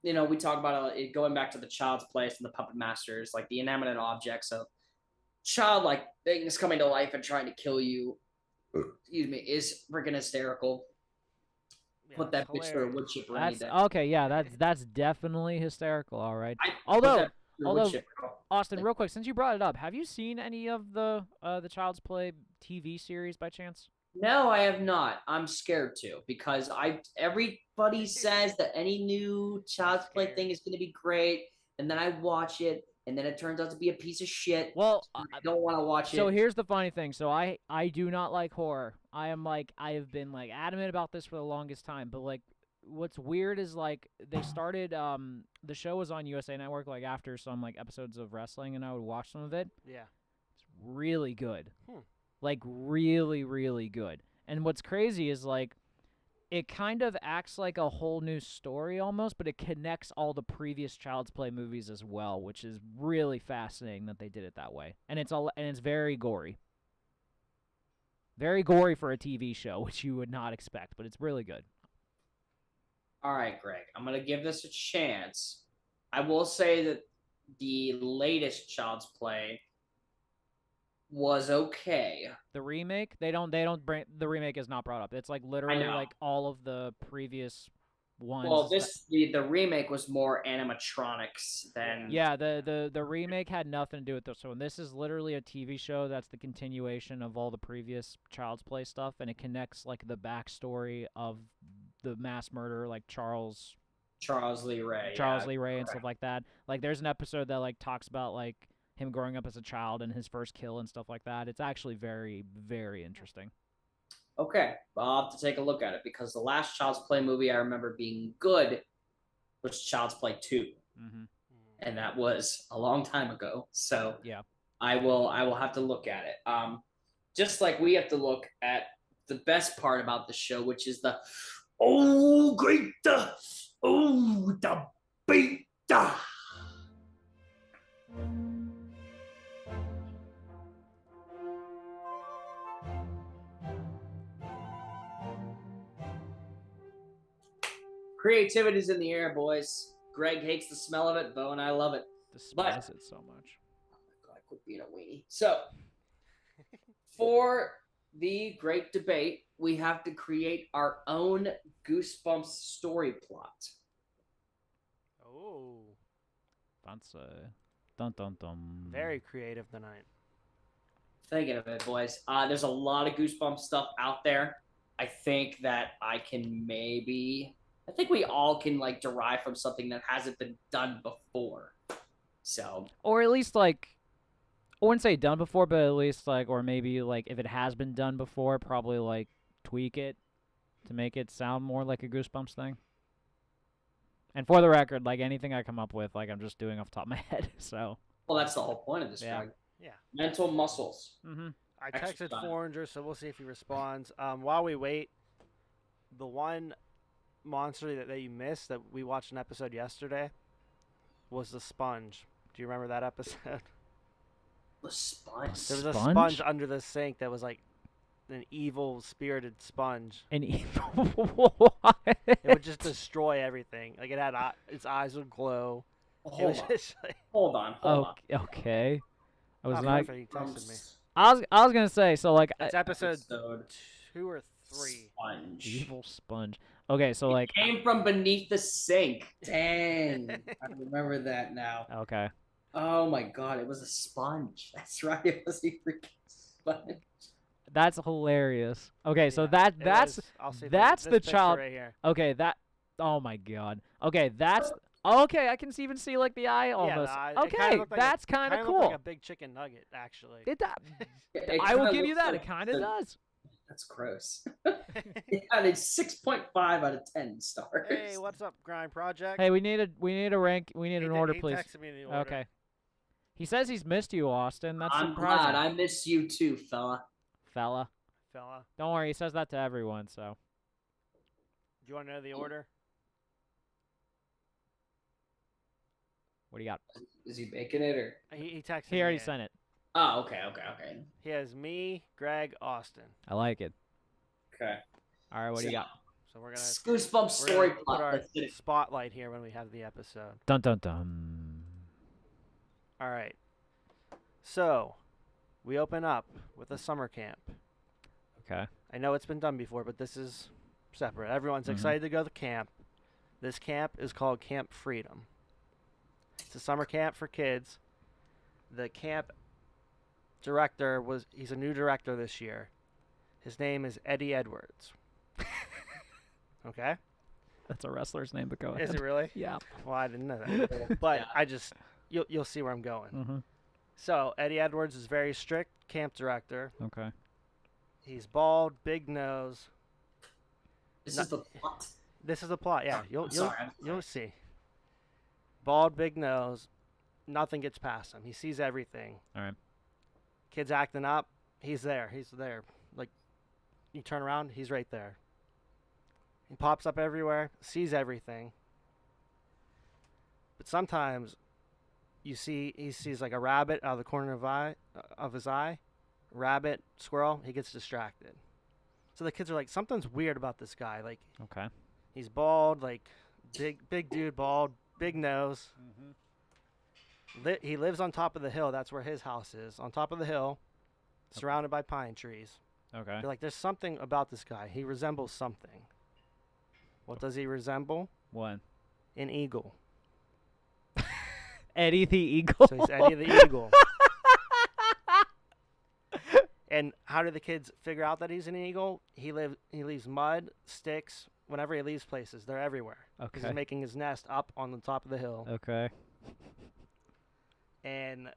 we talk about it going back to the Child's Place and the Puppet Masters, like the inanimate objects of childlike things coming to life and trying to kill you, excuse me, is freaking hysterical. Yeah, Put that it's bitch through a hilarious. wood chipper any That's day. okay. Yeah, that's definitely hysterical. All right. I put Although, that through a wood although chipper. Austin, real quick, since you brought it up, have you seen any of the Child's Play TV series by chance? No, I have not. I'm scared to because everybody says that any new Child's Play Scared. thing is going to be great, and then I watch it, and then it turns out to be a piece of shit. Well, I don't want to watch so it. here's the funny thing. So I do not like horror. I have been like adamant about this for the longest time. But like, what's weird is like they started the show was on USA Network like after some like episodes of wrestling, and I would watch some of it. Yeah. It's really good. Hmm. Like really, really good. And what's crazy is like it kind of acts like a whole new story almost, but it connects all the previous Child's Play movies as well, which is really fascinating that they did it that way. And it's very gory. Very gory for a TV show, which you would not expect, but it's really good. All right, Greg, I'm going to give this a chance. I will say that the latest Child's Play was okay. The remake, they don't bring the remake is not brought up. It's like literally like all of the previous ones. Well, the remake was more animatronics than the remake had nothing to do with this one. This is literally a TV show that's the continuation of all the previous Child's Play stuff, and it connects like the backstory of the mass murderer, like Charles Lee Ray, and stuff like that. Like there's an episode that like talks about like him growing up as a child and his first kill and stuff like that. It's actually very, very interesting. Okay, well, I'll have to take a look at it because the last Child's Play movie I remember being good was Child's Play 2. Mm-hmm. And that was a long time ago. So yeah, I will have to look at it. Just like we have to look at the best part about the show, which is the the beta. Creativity's in the air, boys. Greg hates the smell of it. Bo and I love it. Despise it so much. Oh God, quit being a weenie. So, for the great debate, we have to create our own Goosebumps story plot. Oh. Fancy. Dun dun dun. Very creative tonight. Thinking of it, boys. There's a lot of Goosebumps stuff out there. I think that I think we all can like derive from something that hasn't been done before. So, or at least like, I wouldn't say done before, but at least like, or maybe like if it has been done before, probably like tweak it to make it sound more like a Goosebumps thing. And for the record, like anything I come up with, like I'm just doing off the top of my head. So. Well, that's the whole point of this, Greg. Yeah. Mental muscles. Mm-hmm. I texted Foreigner, so we'll see if he responds. While we wait, the one monster that you missed that we watched an episode yesterday was the sponge. Do you remember that episode? The sponge? There was a sponge under the sink that was like an evil spirited sponge. An evil what? It would just destroy everything. Like it had its eyes would glow. Hold on. Okay. I was not. He texted me. I was gonna say so like it's episode 2 or 3. Sponge. Evil sponge. Okay, so like came from beneath the sink. Dang, I remember that now. Okay. Oh my God, it was a sponge. That's right, it was a freaking sponge. That's hilarious. Okay, so that's the child. Right here. Okay, oh my God. Okay, that's okay. I can even see like the eye almost. Yeah, okay, that's kind of cool. Like a big chicken nugget, actually. I will give you that. It kind of does. That's gross. It had a 6.5 out of 10 stars. Hey, what's up, Grind Project? Hey, we need a rank. We need an order, please. Texted me the order. Okay. He says he's missed you, Austin. That's I'm surprising. glad. I miss you too, fella. Fella. fella. Don't worry, he says that to everyone. So Do you want to know the order? what do you got? Is he making it or? He texted He me already in. sent it. Oh, okay. He has me, Greg, Austin. I like it. Okay. All right, what do you got? So we're gonna Goosebumps story put plot. our Let's get it. spotlight here when we have the episode. Dun dun dun. All right. So we open up with a summer camp. Okay. I know it's been done before, but this is separate. Everyone's Mhm. excited to go to camp. This camp is called Camp Freedom. It's a summer camp for kids. The camp director he's a new director this year. His name is Eddie Edwards. Okay? That's a wrestler's name, but go ahead. Is it really? Yeah. Well, I didn't know that. But Yeah. you'll see where I'm going. Mm-hmm. So, Eddie Edwards is very strict camp director. Okay. He's bald, big nose. This is the plot. This is the plot. Yeah, I'm sorry. you'll see. Bald, big nose. Nothing gets past him. He sees everything. All right. Kids acting up. He's there. He's there. Like, you turn around, he's right there. He pops up everywhere, sees everything. But sometimes he sees like a rabbit out of the corner of his eye. Rabbit, squirrel, he gets distracted. So the kids are like, something's weird about this guy. Like, Okay. he's bald, like big dude, bald, big nose. Mm-hmm. He lives on top of the hill. That's where his house is. On top of the hill, surrounded by pine trees. Okay. They're like, there's something about this guy. He resembles something. What does he resemble? What? An eagle. Eddie the Eagle. So he's Eddie the Eagle. And how do the kids figure out that he's an eagle? He leaves mud, sticks. Whenever he leaves places, they're everywhere. Because Okay. he's making his nest up on the top of the hill. Okay. And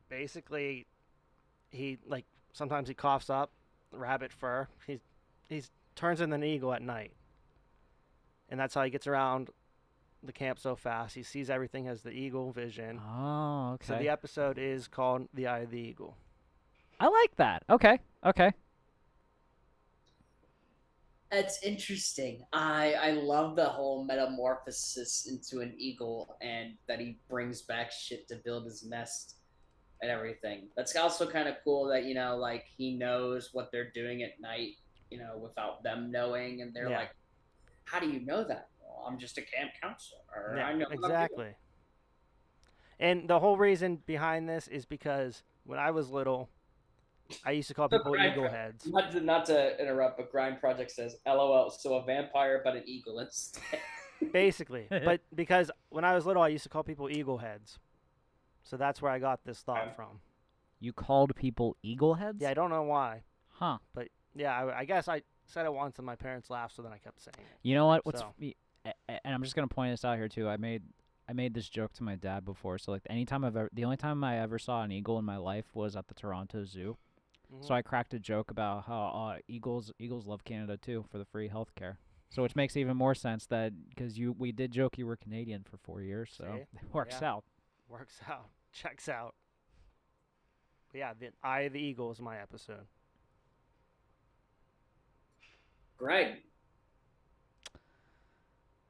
basically, sometimes he coughs up rabbit fur. He's turns into an eagle at night. And that's how he gets around the camp so fast. He sees everything as the eagle vision. Oh, okay. So the episode is called The Eye of the Eagle. I like that. Okay. Okay. That's interesting. I love the whole metamorphosis into an eagle and that he brings back shit to build his nest and everything. That's also kind of cool that, like he knows what they're doing at night, without them knowing. And they're Yeah. like, how do you know that? Well, I'm just a camp counselor. Or Yeah, I know what I'm doing." exactly. And the whole reason behind this is because when I was little, I used to call people Grind eagle Pro- heads. Not to interrupt, but Grind Project says, LOL, so a vampire but an eagle instead. Basically. But because when I was little, I used to call people eagle heads. So that's where I got this thought Okay. from. You called people eagle heads? Yeah, I don't know why. Huh. But yeah, I guess I said it once and my parents laughed, so then I kept saying it. You know what? So. And I'm just gonna point this out here too. I made this joke to my dad before. So like the only time I ever saw an eagle in my life was at the Toronto Zoo. Mhm. So I cracked a joke about how eagles love Canada too for the free healthcare. So which makes even more sense that because we did joke you were Canadian for 4 years, so See? it works Yeah. out. Works out. Checks out. But yeah, The Eye of the Eagle is my episode. Greg.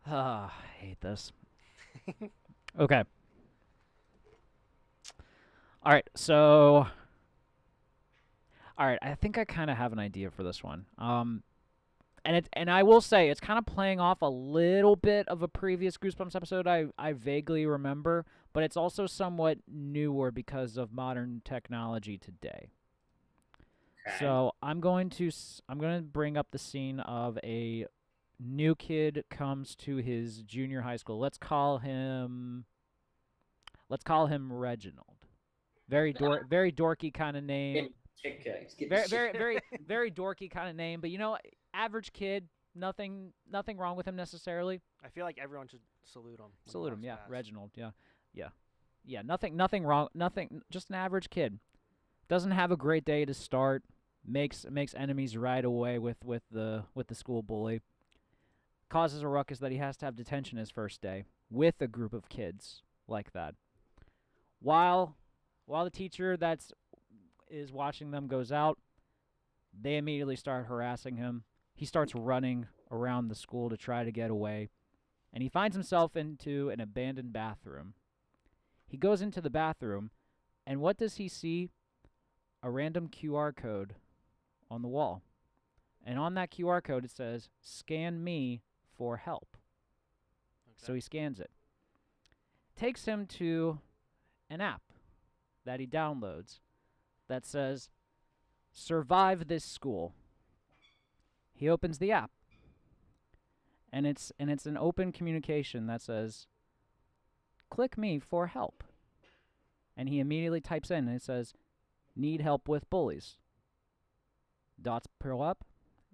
I hate this. Okay. All right, so I think I kind of have an idea for this one. And I will say it's kind of playing off a little bit of a previous Goosebumps episode I vaguely remember, but it's also somewhat newer because of modern technology today. Okay. So I'm going to bring up the scene of a new kid comes to his junior high school. Let's call him Reginald. Very dorky kind of name. Very dorky kind of name, but average kid, nothing wrong with him necessarily. I feel like everyone should salute him. when he Salute him, walks yeah. past. Reginald, yeah. Nothing wrong. Just an average kid. Doesn't have a great day to start. Makes enemies right away with the school bully. Causes a ruckus that he has to have detention his first day with a group of kids like that. While the teacher is watching them goes out, They immediately start harassing him. He starts running around the school to try to get away, and he finds himself into an abandoned bathroom. He goes into the bathroom, and what does he see? A random QR code on the wall. And on that QR code, it says, "Scan me for help." Okay. So he scans it. Takes him to an app that he downloads that says, "Survive this school." He opens the app, and it's an open communication that says, "Click me for help." And he immediately types in, and it says, "Need help with bullies." Dots pull up,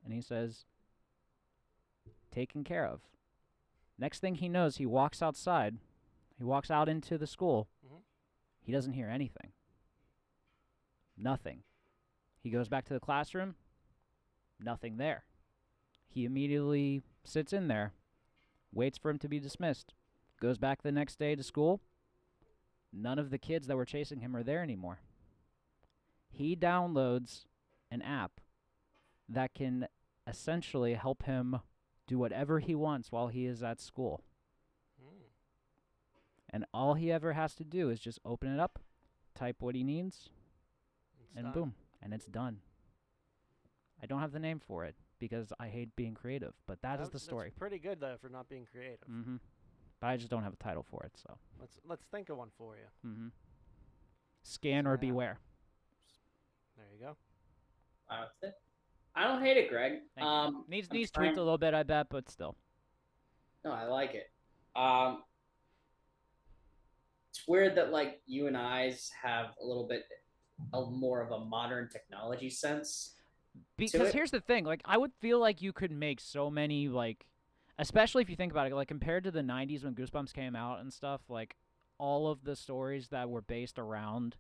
and he says, "Taken care of." Next thing he knows, he walks outside. He walks out into the school. Mhm. He doesn't hear anything. Nothing. He goes back to the classroom. Nothing there. He immediately sits in there, waits for him to be dismissed, goes back the next day to school. None of the kids that were chasing him are there anymore. He downloads an app that can essentially help him do whatever he wants while he is at school. Mm. And all he ever has to do is just open it up, type what he needs, It's and done. boom, and it's done. I don't have the name for it because I hate being creative, but that is the story. That's pretty good though for not being creative. Mm-hmm. But I just don't have a title for it, so. Let's think of one for you. Mm-hmm. Scan or Yeah. beware. There you go. Wow, that's it. I don't hate it, Greg. Thank you. Needs I'm tweaked trying- a little bit, I bet, but still. No, I like it. It's weird that like you and I's have a little bit more of a modern technology sense. Because it. here's the thing, like I would feel like you could make so many like, especially if you think about it, like compared to the '90s when Goosebumps came out and stuff, like all of the stories that were based around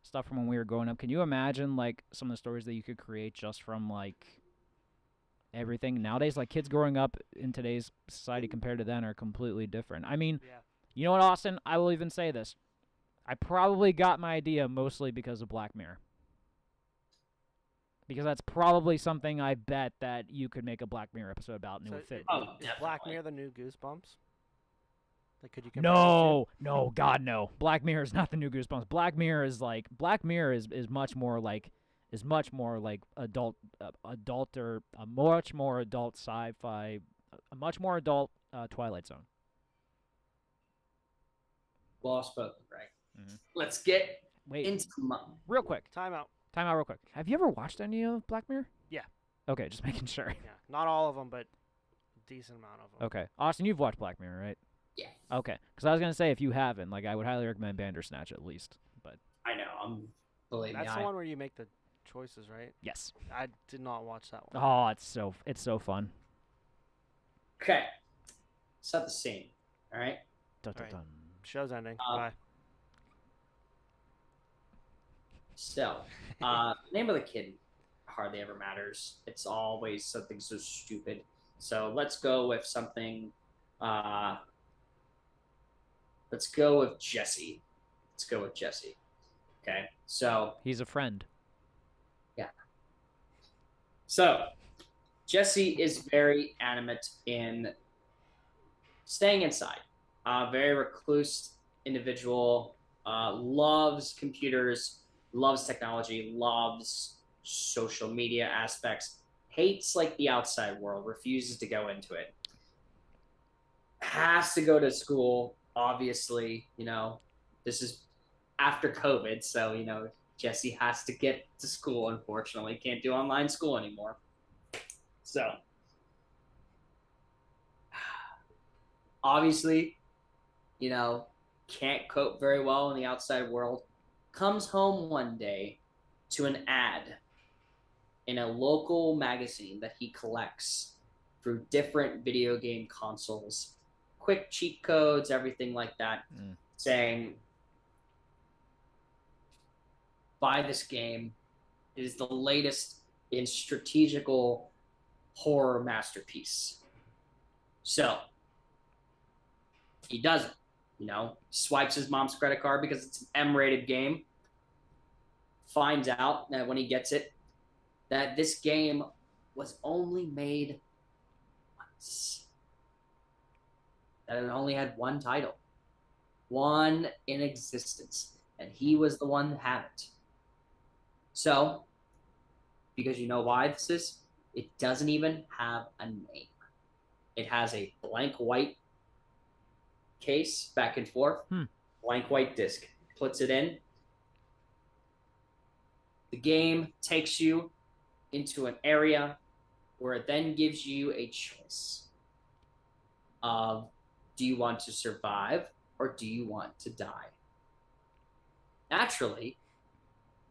stuff from when we were growing up. Can you imagine like some of the stories that you could create just from like everything nowadays? Like kids growing up in today's society compared to then are completely different. I mean, Yeah. you know what, Austin? I will even say this. I probably got my idea mostly because of Black Mirror. Because that's probably something I bet that you could make a Black Mirror episode about and it So would fit. Oh, Is Black definitely. Mirror the new Goosebumps? Like, could you compare the No, God, no. Black Mirror is not the new Goosebumps. Black Mirror is much more like adult, or a much more adult sci-fi, a much more adult Twilight Zone. Well spoken, Greg. Mhm. Let's get Wait, into real quick. two? Timeout. Time out real quick. Have you ever watched any of Black Mirror? Yeah. Okay, just making sure. Yeah, not all of them, but a decent amount of them. Okay. Austin, you've watched Black Mirror, right? Yeah. Okay. Because I was going to say, if you haven't, like, I would highly recommend Bandersnatch at least. But I know. Believe me. That's the one where you make the choices, right? yes. I did not watch that one. Oh, it's so fun. Okay. Set the scene. All right. Dun, dun, Right. dun. Show's ending. Um, Bye. So, name of the kid hardly ever matters. It's always something so stupid. So let's go with something. Let's go with Jesse. Okay. So He's a friend. Jesse is very animate in staying inside. Very recluse individual. Loves computers. Loves technology. Loves social media aspects. Hates like the outside world. Refuses to go into it. Has to go to school. Obviously, this is after COVID, so Jesse has to get to school. Unfortunately, can't do online school anymore. So, obviously, can't cope very well in the outside world. Comes home one day to an ad in a local magazine that he collects through different video game consoles, quick cheat codes, everything like that, saying, buy this game. It is the latest in strategical horror masterpiece. So he does it. Swipes his mom's credit card because it's an M-rated game. Finds out that when he gets it, that this game was only made once. That it only had one title. One in existence. And he was the one that had it. So, because you know why this is? It doesn't even have a name. It has a blank white case back and forth, blank white disc. Puts it in. The game takes you into an area where it then gives you a choice of, do you want to survive or do you want to die? Naturally,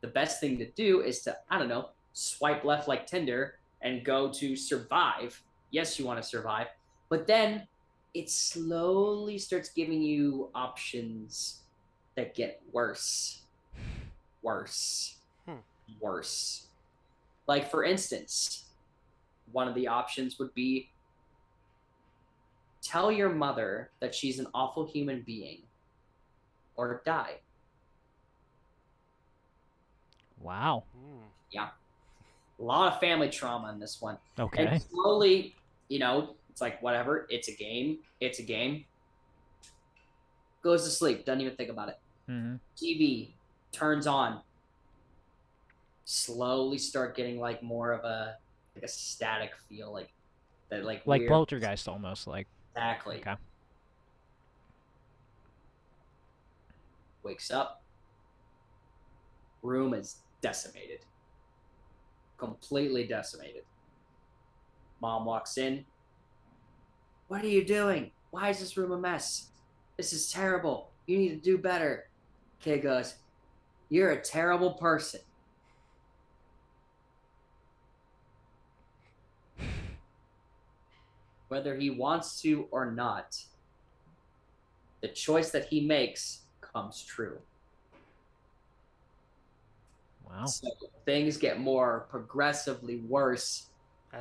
the best thing to do is to, I don't know, swipe left like Tinder and go to survive. Yes, you want to survive. But then it slowly starts giving you options that get worse. Worse. Worse. Like, for instance, one of the options would be, tell your mother that she's an awful human being or die. Wow. Yeah. A lot of family trauma in this one. Okay. And slowly, you know, it's like, whatever. It's a game. It's a game. Goes to sleep. Doesn't even think about it. TV turns on. Slowly start getting like more of a static feel, like that, like weird. Poltergeist almost, like. Exactly. Okay. Wakes up. Room is decimated. Completely decimated. Mom walks in. What are you doing? Why is this room a mess? This is terrible. You need to do better. Kid goes, you're a terrible person. Whether he wants to or not, the choice that he makes comes true. Wow. So things get more progressively worse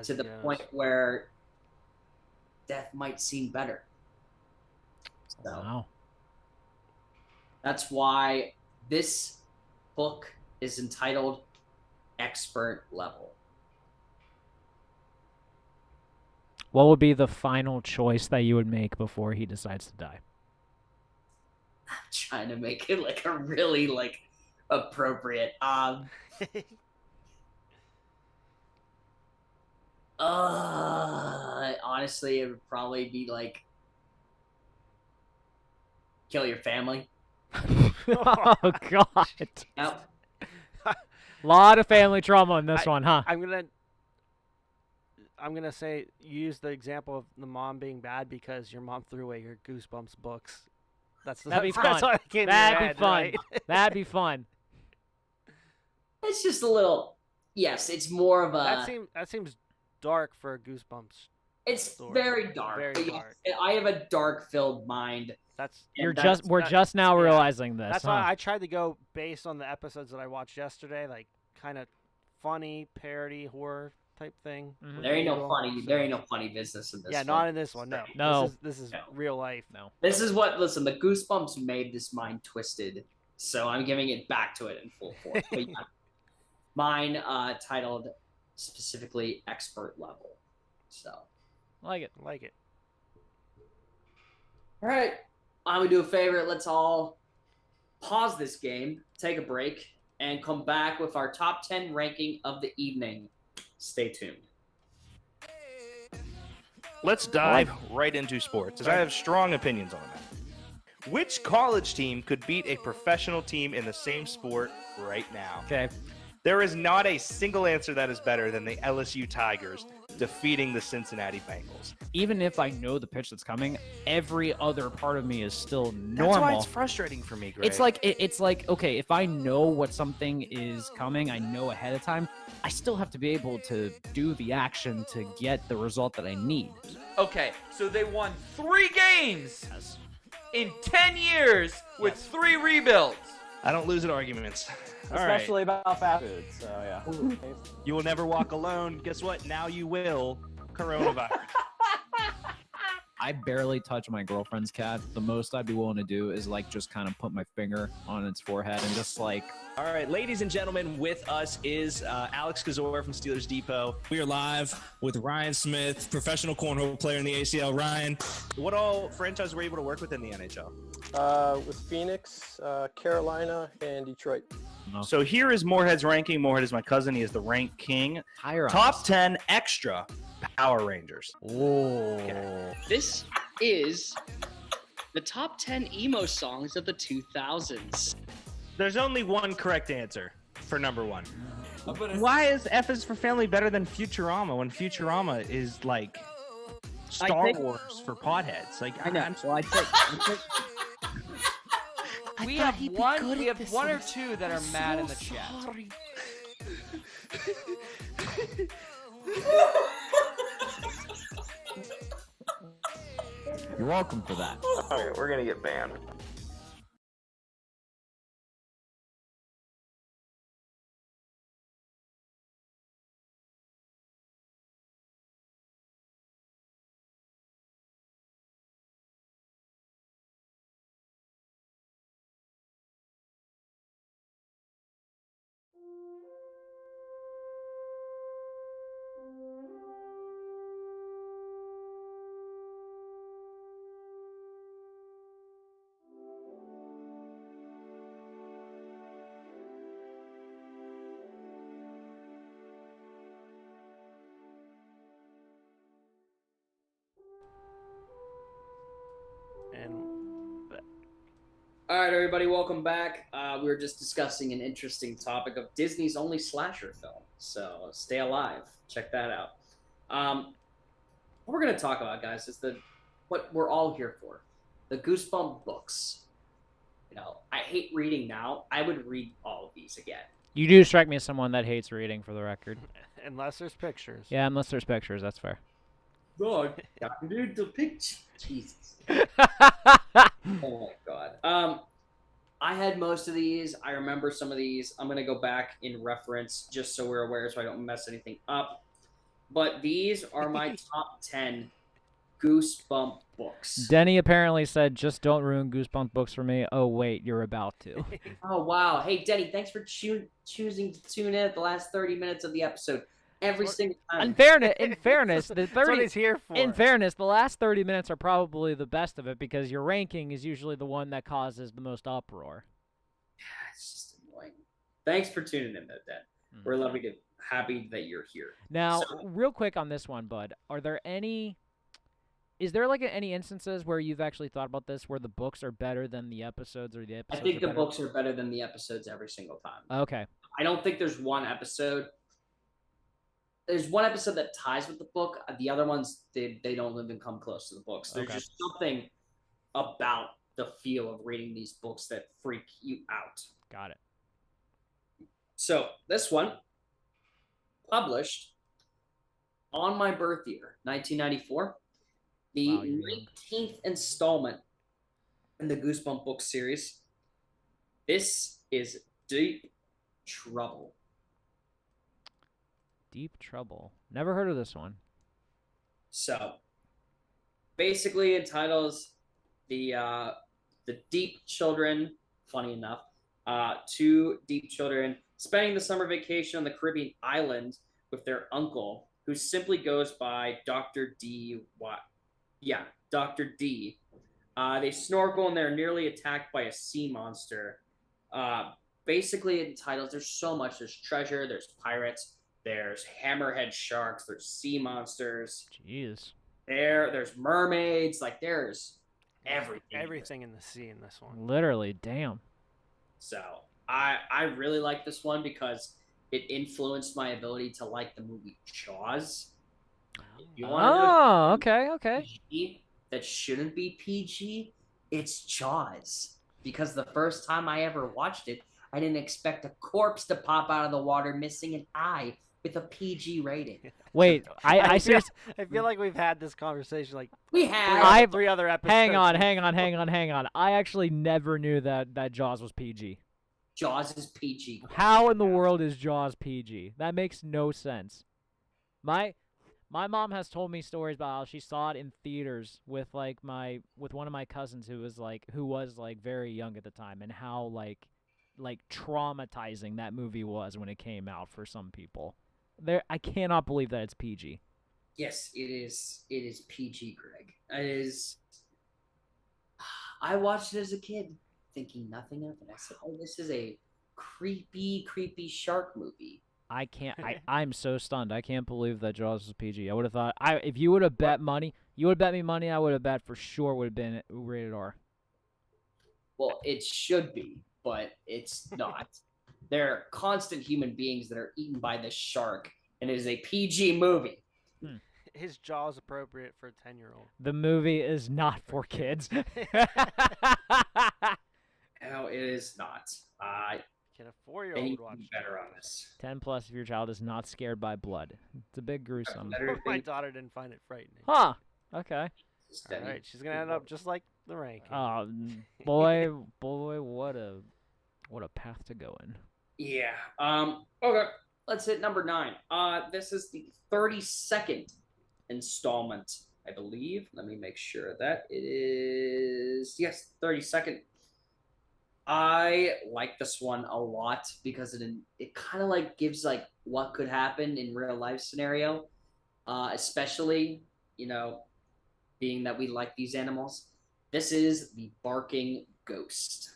to the point where death might seem better. So Wow. that's why this book is entitled Expert Level. What would be the final choice that you would make before he decides to die? I'm trying to make it like a really like appropriate. Honestly, it would probably be like kill your family. Oh God. Yep. Lot of family trauma in this one, huh? I'm gonna say use the example of the mom being bad because your mom threw away your Goosebumps books. That'd be that's fun. what came to That'd your be head, fun. right? That'd be fun. It's just a little. Yes, it's more of a. That seems dark for a Goosebumps. It's story. very dark. Very but dark. Yes, I have a dark-filled mind. We're just now realizing this. That's huh? why I tried to go based on the episodes that I watched yesterday, like kind of funny parody horror type thing. There ain't no funny. There ain't no funny business in this. Yeah, one. not in this one. No. No. This is No. real life. No. This is what. Listen, the Goosebumps made this mind twisted, so I'm giving it back to it in full force. But yeah, mine titled specifically Expert Level. So. Like it. Like it. All right, I'm gonna do a favor. Let's all pause this game, take a break, and come back with our top 10 ranking of the evening. Stay tuned. Let's dive right into sports, as I have strong opinions on that. Which college team could beat a professional team in the same sport right now? Okay. There is not a single answer that is better than the LSU Tigers defeating the Cincinnati Bengals. Even if I know the pitch that's coming, every other part of me is still normal. That's why it's frustrating for me, Greg. It's like okay, if I know what something is coming, I know ahead of time. I still have to be able to do the action to get the result that I need. Okay, so they won 3 games in 10 years with 3 rebuilds. I don't lose at arguments. All Especially about fast food, so yeah. You will never walk alone. Guess what? Now you will. Coronavirus. I barely touch my girlfriend's cat. The most I'd be willing to do is like just kind of put my finger on its forehead and just like. All right, ladies and gentlemen, with us is Alex Kazor from Steelers Depot. We are live with Ryan Smith, professional cornhole player in the ACL. Ryan, what all franchises were you able to work with in the NHL? With Phoenix, Carolina, and Detroit. No. So here is Moorhead's ranking. Moorhead is my cousin. He is the rank king. Higher Top 10 extra Power Rangers. Oh. This is the top 10 emo songs of the 2000s. There's only one correct answer for number one. Why is F is for Family better than Futurama when Futurama is like Star Wars for potheads? Like I know. We have one or two that are mad in the chat. You're welcome for that. Okay, we're gonna get banned. And All right, everybody, welcome back. We were just discussing an interesting topic of Disney's only slasher film. So stay alive. Check that out. What we're going to talk about, guys, is what we're all here for. The Goosebumps books. You know, I hate reading now. I would read all of these again. You do strike me as someone that hates reading, for the record. unless there's pictures. Yeah, unless there's pictures, that's fair. God, I read the picture. Jesus. Oh my god. I had most of these. I remember some of these. I'm gonna go back in reference just so we're aware, so I don't mess anything up. But these are my top 10 Goosebump books. Denny apparently said, "Just don't ruin Goosebump books for me." Oh wait, you're about to. Oh wow! Hey Denny, thanks for choosing to tune in at the last 30 minutes of the episode. Every single time. In fairness, the That's what 30. he's here for. In fairness, the last 30 minutes are probably the best of it because your ranking is usually the one that causes the most uproar. It's just annoying. Thanks for tuning in, though, Dan. We're happy that you're here. Now, real quick on this one, Bud, is there like any instances where you've actually thought about this, where the books are better than the episodes, or the episodes? I think are the better? books are better than the episodes every single time. Okay. I don't think there's one episode. There's one episode that ties with the book. The other ones, they don't even come close to the books. There's just something about the feel of reading these books that freak you out. Got it. So this one, published on my birth year, 1994, the 19th installment in the Goosebump book series. This is Deep Trouble. Deep Trouble. Never heard of this one. So, basically, it titles the deep children. Funny enough, two deep children spending the summer vacation on the Caribbean island with their uncle, who simply goes by Dr. D. Dr. D. They snorkel and they're nearly attacked by a sea monster. Basically, it titles. There's so much. There's treasure. There's pirates. There's hammerhead sharks. There's sea monsters. Jeez. There's mermaids. Like, there's everything. Everything in the sea in this one. Literally, damn. So I really like this one because it influenced my ability to like the movie Jaws. You want to okay. PG that shouldn't be PG? It's Jaws. Because the first time I ever watched it, I didn't expect a corpse to pop out of the water missing an eye with a PG rating. Wait, I seriously. I feel like we've had this conversation like We have. three other episodes. Hang on. I actually never knew that Jaws was PG. Jaws is PG. How in the world is Jaws PG? That makes no sense. My My mom has told me stories about how she saw it in theaters with like with one of my cousins who was like very young at the time, and how like traumatizing that movie was when it came out for some people. I cannot believe that it's PG. Yes, it is. It is PG, Greg. It is. I watched it as a kid, thinking nothing of it. I said, "Oh, this is a creepy, creepy shark movie." I can't. I'm so stunned. I can't believe that Jaws was PG. I would have thought. If you would have bet money, you would bet me money. I would have bet for sure would have been rated R. Well, it should be, but it's not. They're constant human beings that are eaten by this shark, and it is a PG movie. Is Jaws appropriate for a 10-year-old? The movie is not for kids. No, it is not. Can a 4-year-old watch better on this? 10 plus if your child is not scared by blood. It's a bit gruesome. My daughter didn't find it frightening. Huh. Okay. All right, she's gonna end up just like the ranking. Oh, boy, what a path to go in. Yeah. Okay. Let's hit number 9. This is the 32nd installment, I believe. Let me make sure that it is. Yes, 32nd. I like this one a lot because it kind of like gives like what could happen in real life scenario, especially being that we like these animals. This is the barking ghost.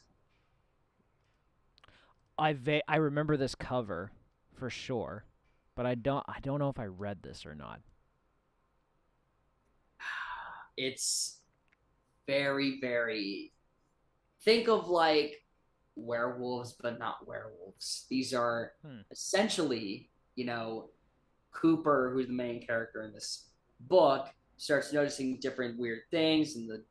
I remember this cover for sure, but I don't know if I read this or not. It's very, very. Think of like werewolves, but not werewolves. These are essentially, Cooper, who's the main character in this book, starts noticing different weird things in the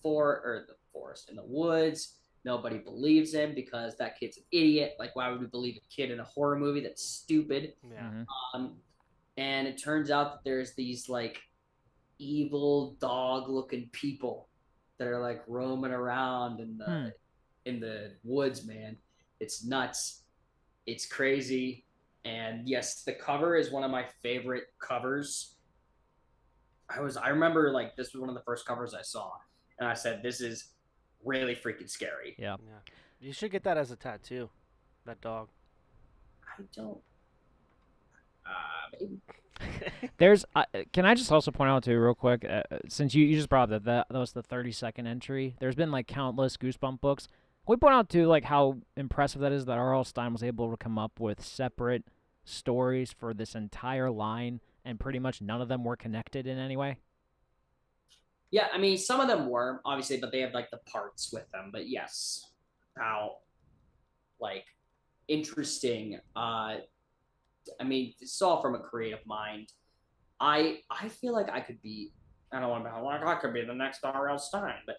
forest, in the woods. Nobody believes him because that kid's an idiot. Like, why would we believe a kid in a horror movie? That's stupid. Yeah. And it turns out that there's these like evil dog-looking people that are like roaming around in the woods, man. It's nuts. It's crazy. And yes, the cover is one of my favorite covers. I remember like this was one of the first covers I saw, and I said, this is really freaking scary. Yeah. You should get that as a tattoo. That dog. I don't. Maybe. There's. Can I just also point out too, real quick, since you just brought up that was the 32nd entry. There's been like countless Goosebump books. Can we point out too, like how impressive that is that R.L. Stine was able to come up with separate stories for this entire line, and pretty much none of them were connected in any way. Yeah, I mean, some of them were obviously, but they have like the parts with them. But yes, how like interesting. I mean, it's all from a creative mind. I feel like I could be. I don't want to be like I could be the next R.L. Stine, but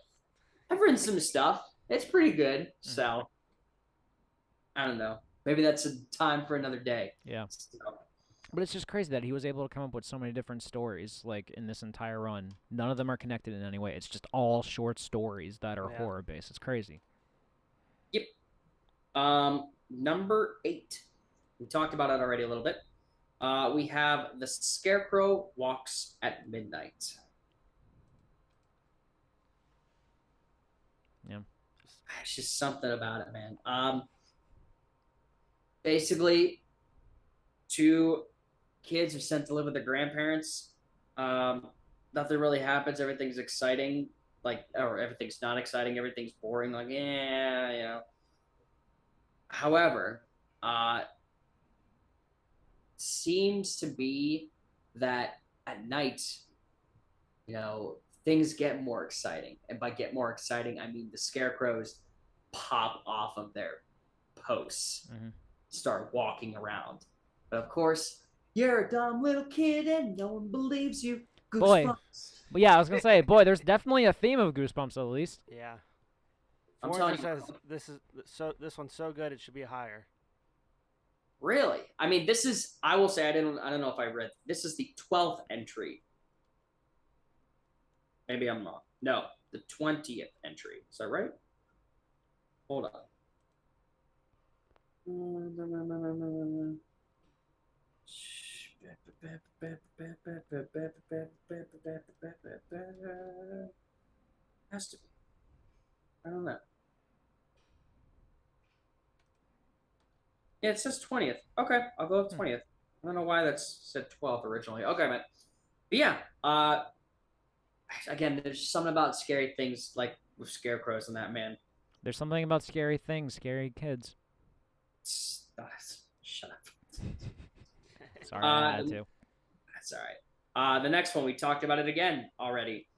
I've written some stuff. It's pretty good. So I don't know. Maybe that's a time for another day. Yeah. So, but it's just crazy that he was able to come up with so many different stories, like in this entire run. None of them are connected in any way. It's just all short stories that are horror based. It's crazy. Yep. Number 8. We talked about it already a little bit. We have The Scarecrow Walks at Midnight. Yeah. It's just something about it, man. Basically, 2 kids are sent to live with their grandparents. Nothing really happens. Everything's exciting, or everything's not exciting. Everything's boring. Like, yeah. However, seems to be that at night, things get more exciting. And by get more exciting, I mean the scarecrows pop off of their posts, start walking around. But of course, you're a dumb little kid and no one believes you. Goosebumps. Boy. But yeah, I was going to say, boy, there's definitely a theme of Goosebumps at least. Yeah. I'm telling says you, this one's so good it should be higher. Really? I mean, I will say I don't know if I read. This is the 12th entry. Maybe I'm wrong. No, the 20th entry. Is that right? Hold on. Has to be. I don't know. Yeah, it says 20th. Okay, I'll go with 20th. I don't know why that's said 12th originally. Okay, man. But yeah, again, there's something about scary things like with scarecrows and that, man. There's something about scary things, scary kids. Shut up. Sorry, I had to. That's all right. The next one, we talked about it again already.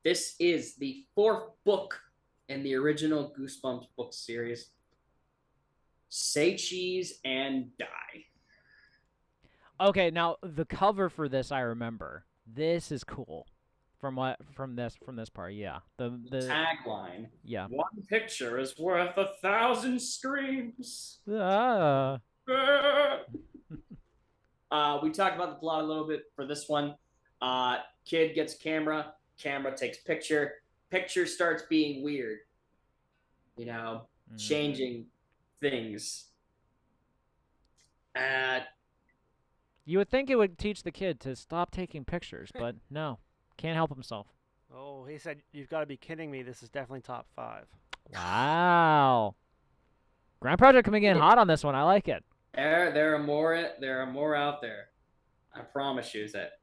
This is the 4th book in the original Goosebumps book series. Say cheese and die. Okay, now the cover for this I remember. This is cool. From this part, yeah. The tagline. Yeah. One picture is worth 1,000 screams. Ah. We talked about the plot a little bit for this one. Kid gets camera takes picture starts being weird, changing things. You would think it would teach the kid to stop taking pictures, but no, can't help himself. Oh, he said, "You've got to be kidding me. This is definitely top 5. Wow. Grand Project coming in hot on this one. I like it. There are more out there. I promise you that.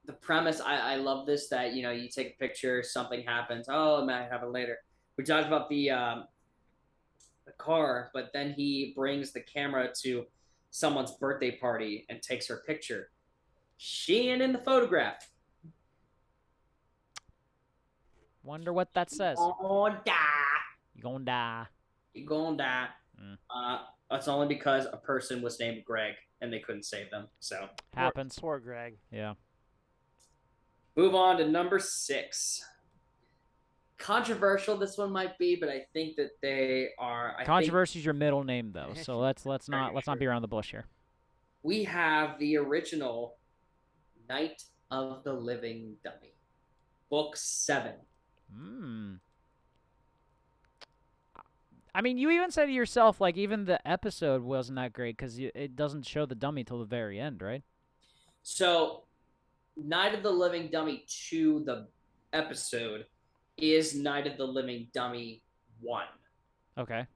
The premise, I love this, that you take a picture, something happens. Oh, it might happen later. We talked about the car, but then he brings the camera to someone's birthday party and takes her picture. She ain't in the photograph. Wonder what that says. Oh, die. You gonna die. You gonna die. That's only because a person was named Greg and they couldn't save them. So happens. Poor Greg. Yeah. Move on to number 6. Controversial this one might be, but I think that they are. Controversy is your middle name though, so let's not be around the bush here. We have the original Night of the Living Dummy, book 7. I mean, you even said to yourself, like, even the episode wasn't that great because it doesn't show the dummy till the very end, right? So, Night of the Living Dummy 2, the episode, is Night of the Living Dummy 1. Okay.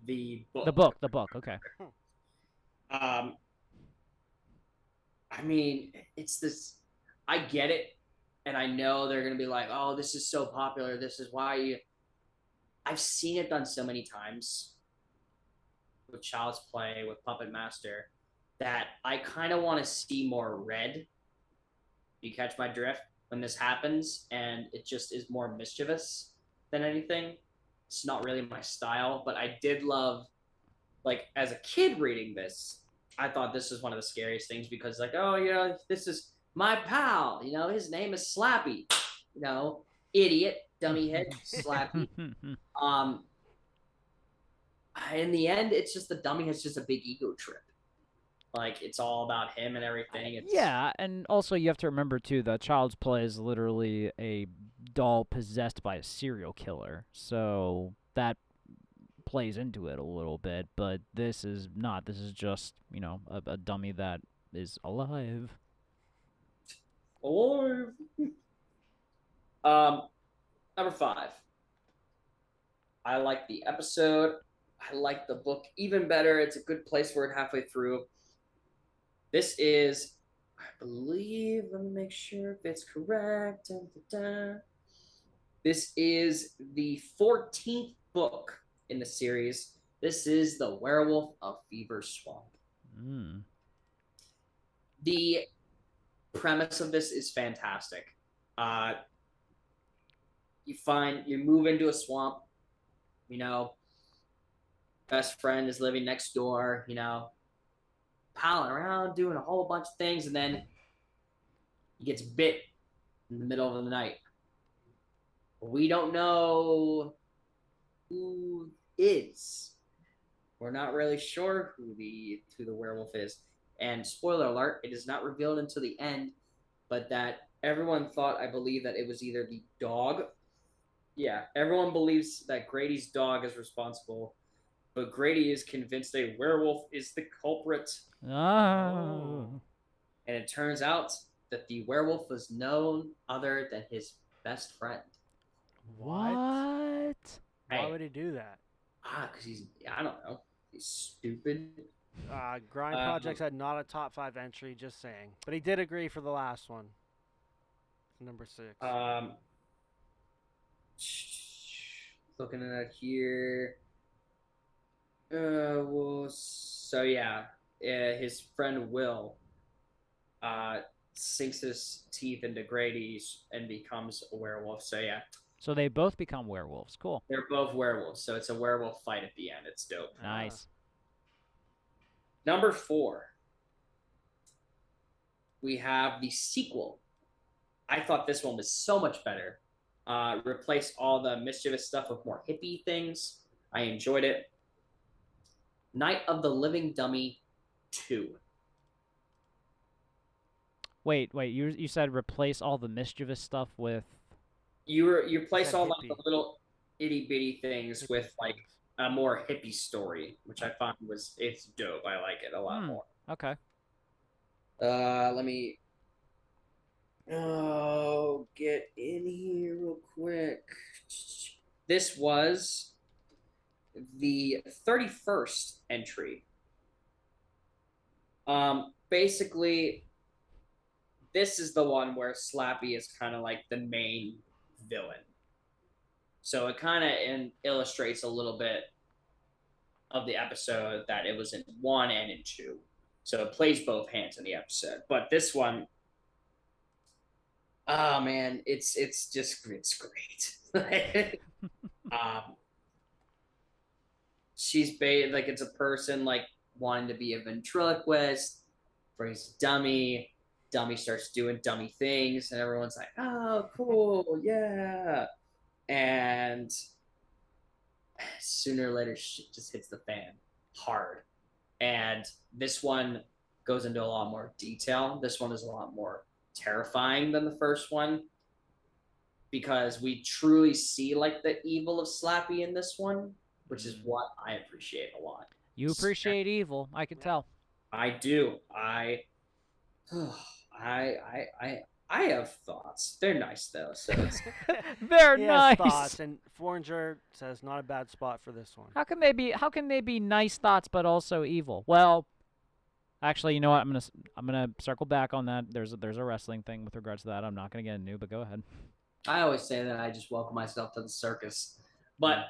The book. The book, okay. I mean, it's this. I get it, and I know they're gonna be like, "Oh, this is so popular. This is why you." I've seen it done so many times with Child's Play, with Puppet Master, that I kind of want to see more red. You catch my drift when this happens, and it just is more mischievous than anything. It's not really my style, but I did love, like, as a kid reading this, I thought this was one of the scariest things because, like, oh, this is my pal. His name is Slappy. Idiot, dummy head, Slappy. In the end, it's just the dummy has just a big ego trip. Like, it's all about him and everything. Yeah, and also you have to remember, too, that Child's Play is literally a doll possessed by a serial killer. So that plays into it a little bit, but this is not. This is just, a dummy that is alive. Alive. Number 5. I like the episode. I like the book even better. It's a good place for it halfway through. This is, I believe, let me make sure if it's correct. This is the 14th book in the series. This is The Werewolf of Fever Swamp. The premise of this is fantastic. You move into a swamp, best friend is living next door, palling around, doing a whole bunch of things, and then he gets bit in the middle of the night. We don't know who is. We're not really sure who the werewolf is. And spoiler alert, it is not revealed until the end, but that everyone thought, I believe, that it was either the dog. Yeah, everyone believes that Grady's dog is responsible but Grady is convinced a werewolf is the culprit. Oh. And it turns out that the werewolf was none other than his best friend. What? Why would he do that? Because I don't know. He's stupid. Grind Project had not a top 5 entry, just saying. But he did agree for the last one. Number 6. Looking at it here. His friend Will sinks his teeth into Grady's and becomes a werewolf. So yeah. So they both become werewolves. Cool. They're both werewolves, so it's a werewolf fight at the end. It's dope. Nice. Number 4. We have the sequel. I thought this one was so much better. Replace all the mischievous stuff with more hippie things. I enjoyed it. Night of the Living Dummy 2. Wait. You said replace all the mischievous stuff with. You replace all like the little itty bitty things with like a more hippie story, which I found it's dope. I like it a lot more. Okay. Let me get in here real quick. This was the 31st entry. Basically, this is the one where Slappy is kind of like the main villain. So it kind of illustrates a little bit of the episode that it was in 1 and in 2. So it plays both hands in the episode. But this one, oh man, it's great. She's like it's a person like wanting to be a ventriloquist for his dummy. Dummy starts doing dummy things, and everyone's like, "Oh, cool, yeah!" And sooner or later, shit just hits the fan hard. And this one goes into a lot more detail. This one is a lot more terrifying than the first one because we truly see like the evil of Slappy in this one, which is what I appreciate a lot. You appreciate evil, I can tell. I do. I have thoughts. They're nice though. So it's They're he nice. Has thoughts, and Foreigner says not a bad spot for this one. How can they be nice thoughts but also evil? Well, actually, you know what? I'm gonna circle back on that. There's a wrestling thing with regards to that. I'm not gonna get into, but go ahead. I always say that I just welcome myself to the circus. But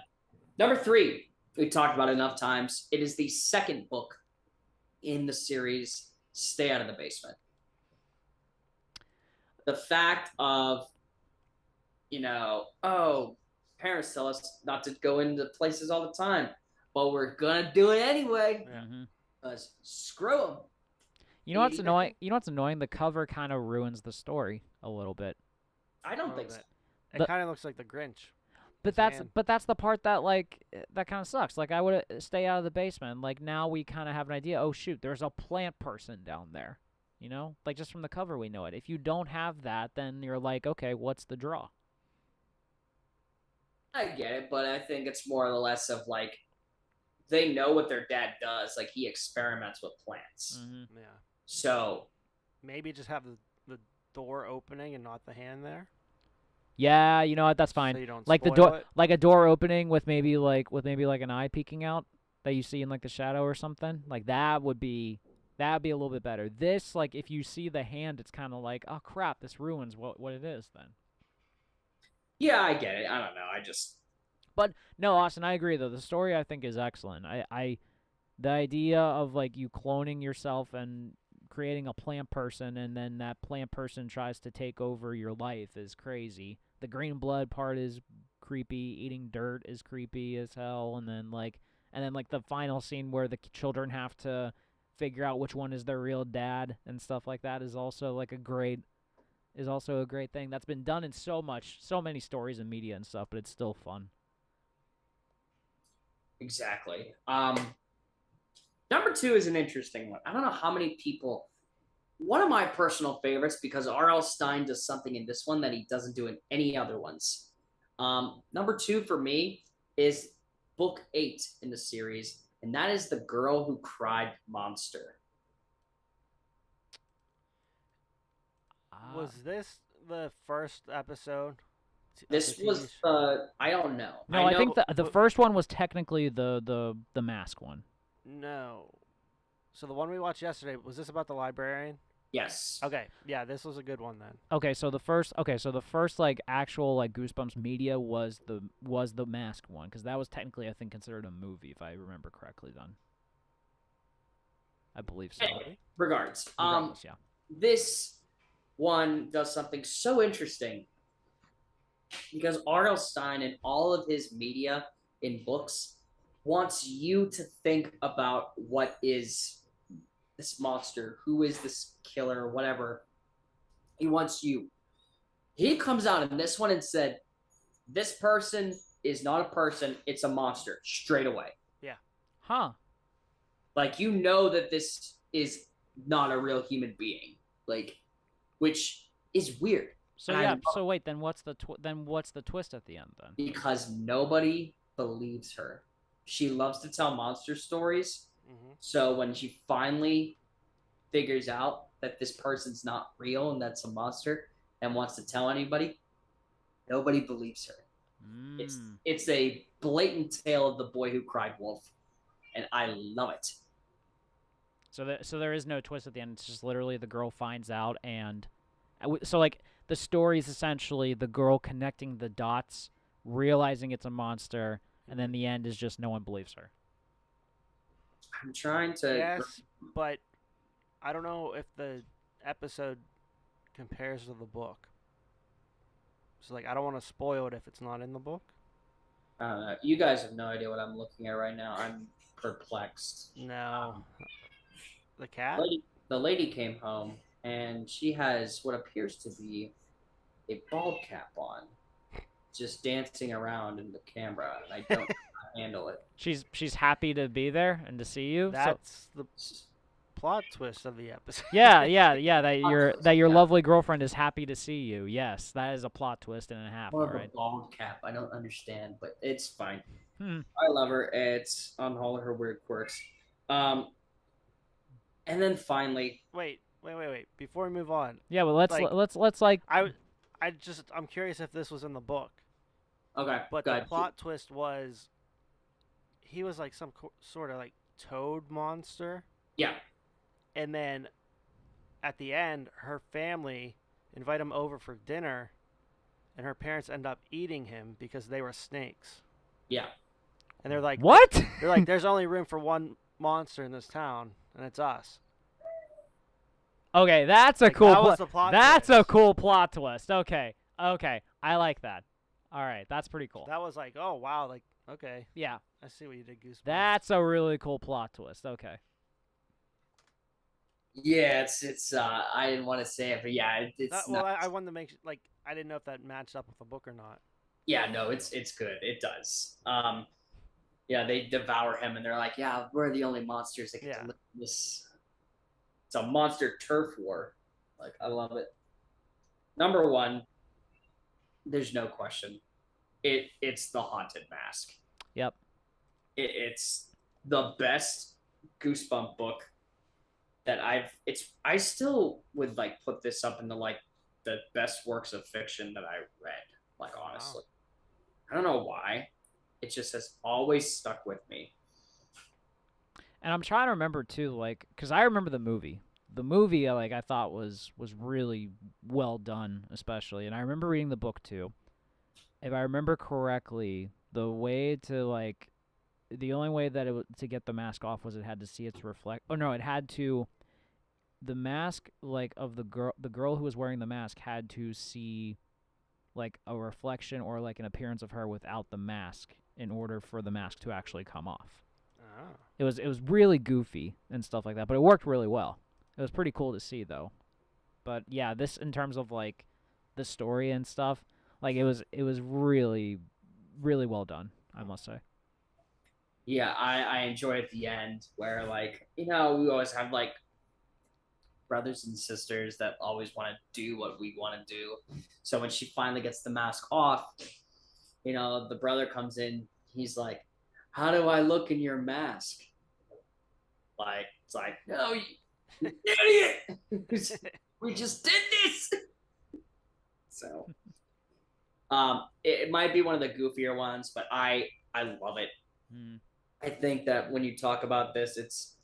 number 3, we've talked about it enough times. It is the second book in the series, Stay Out of the Basement. The fact of, parents tell us not to go into places all the time, but we're gonna do it anyway. Screw them. You know what's annoying? The cover kind of ruins the story a little bit. I don't think so. It kind of looks like the Grinch. But that's the part that that kind of sucks. Like I would stay out of the basement. Like now we kind of have an idea. Oh shoot, there's a plant person down there. You know, like just from the cover we know it. If you don't have that, then you're like, okay, what's the draw? I get it, but I think it's more or less of like they know what their dad does. Like he experiments with plants. Yeah. So maybe just have the door opening and not the hand there. Yeah, you know what? That's fine. So you don't like the spoil door, it? like a door opening with maybe like an eye peeking out that you see in like the shadow or something. Like that'd be a little bit better. This, like, if you see the hand, it's kind of like, oh crap, this ruins what it is then. Yeah, I get it. I don't know. But no, Austin, I agree though. The story I think is excellent. The idea of like you cloning yourself and creating a plant person, and then that plant person tries to take over your life is crazy. The green blood part is creepy. Eating dirt is creepy as hell. And then the final scene where the children have to figure out which one is their real dad and stuff like that is also a great thing that's been done in so many stories and media and stuff, but it's still fun. Exactly. Number 2 is an interesting one. I don't know how many people. One of my personal favorites, because R.L. Stine does something in this one that he doesn't do in any other ones. Number 2 for me is book 8 in the series, and that is The Girl Who Cried Monster. Was this the first episode? This was I don't know. No, I think the first one was technically the mask one. No. So the one we watched yesterday, was this about the librarian? Yes. Okay. Yeah, this was a good one then. Okay, so the first like actual like Goosebumps media was the mask one, because that was technically, I think, considered a movie, if I remember correctly. Then I believe so. Anyway, regardless, yeah. This one does something so interesting because R.L. Stine and all of his media in books wants you to think about what is this monster, who is this killer, whatever. He wants you. He comes out in this one and said, this person is not a person, it's a monster, straight away. Yeah. Huh. Like, you know that this is not a real human being. Like, which is weird. So so wait, then what's the twist at the end then? Because nobody believes her. She loves to tell monster stories. Mm-hmm. So when she finally figures out that this person's not real and that's a monster and wants to tell anybody, nobody believes her. It's a blatant tale of the boy who cried wolf, and I love it. So there is no twist at the end. It's just literally the girl finds out, and so like the story is essentially the girl connecting the dots, realizing it's a monster, and then the end is just no one believes her. I'm trying to... Yes, but I don't know if the episode compares to the book. So, like, I don't want to spoil it if it's not in the book. I don't know. You guys have no idea what I'm looking at right now. I'm perplexed. No. The cat? The lady came home, and she has what appears to be a bald cap on, just dancing around in the camera, and I don't handle it. She's happy to be there and to see you. That's the plot twist of the episode. Yeah. That your lovely girlfriend is happy to see you. Yes, that is a plot twist and a half. More all of right. a bald cap. I don't understand, but it's fine. Hmm. I love her. It's on all of her weird quirks. And then finally, wait. Before we move on. Yeah, well, let's like. I'm curious if this was in the book. Okay. But the plot twist was, he was like some sort of like toad monster. Yeah. And then, at the end, her family invite him over for dinner, and her parents end up eating him because they were snakes. Yeah. And they're like, what? They're like, there's only room for one monster in this town, and it's us. Okay, that's a cool. That's a cool plot twist. Okay, I like that. All right, that's pretty cool. That was like, oh wow, like okay. Yeah, I see what you did, Goosebumps. That's a really cool plot twist. Okay. Yeah, it's. I didn't want to say it, but yeah, it's. Well, I wanted to make like I didn't know if that matched up with the book or not. Yeah, no, it's good. It does. Yeah, they devour him, and they're like, yeah, we're the only monsters that get to live in this. It's a monster turf war. Like, I love it. Number one, there's no question. It's the Haunted Mask. Yep. It's the best Goosebump book that I still would like put this up into like the best works of fiction that I read. Like, honestly. Wow. I don't know why. It just has always stuck with me. And I'm trying to remember too, like, because I remember the movie. The movie, like, I thought was really well done, especially. And I remember reading the book too. If I remember correctly, the only way that to get the mask off was it had to see its the mask, like, of the girl who was wearing the mask had to see, like, a reflection or like an appearance of her without the mask in order for the mask to actually come off. Oh. It was really goofy and stuff like that, but it worked really well. It was pretty cool to see though. But yeah, this in terms of like the story and stuff, like it was really, really well done, I must say. Yeah, I enjoy at the end where, like, you know, we always have like brothers and sisters that always want to do what we want to do. So when she finally gets the mask off, you know, the brother comes in, he's like, how do I look in your mask? Like, it's like, no, you idiot. We just did this. So, it might be one of the goofier ones, but I love it. I think that when you talk about this, it's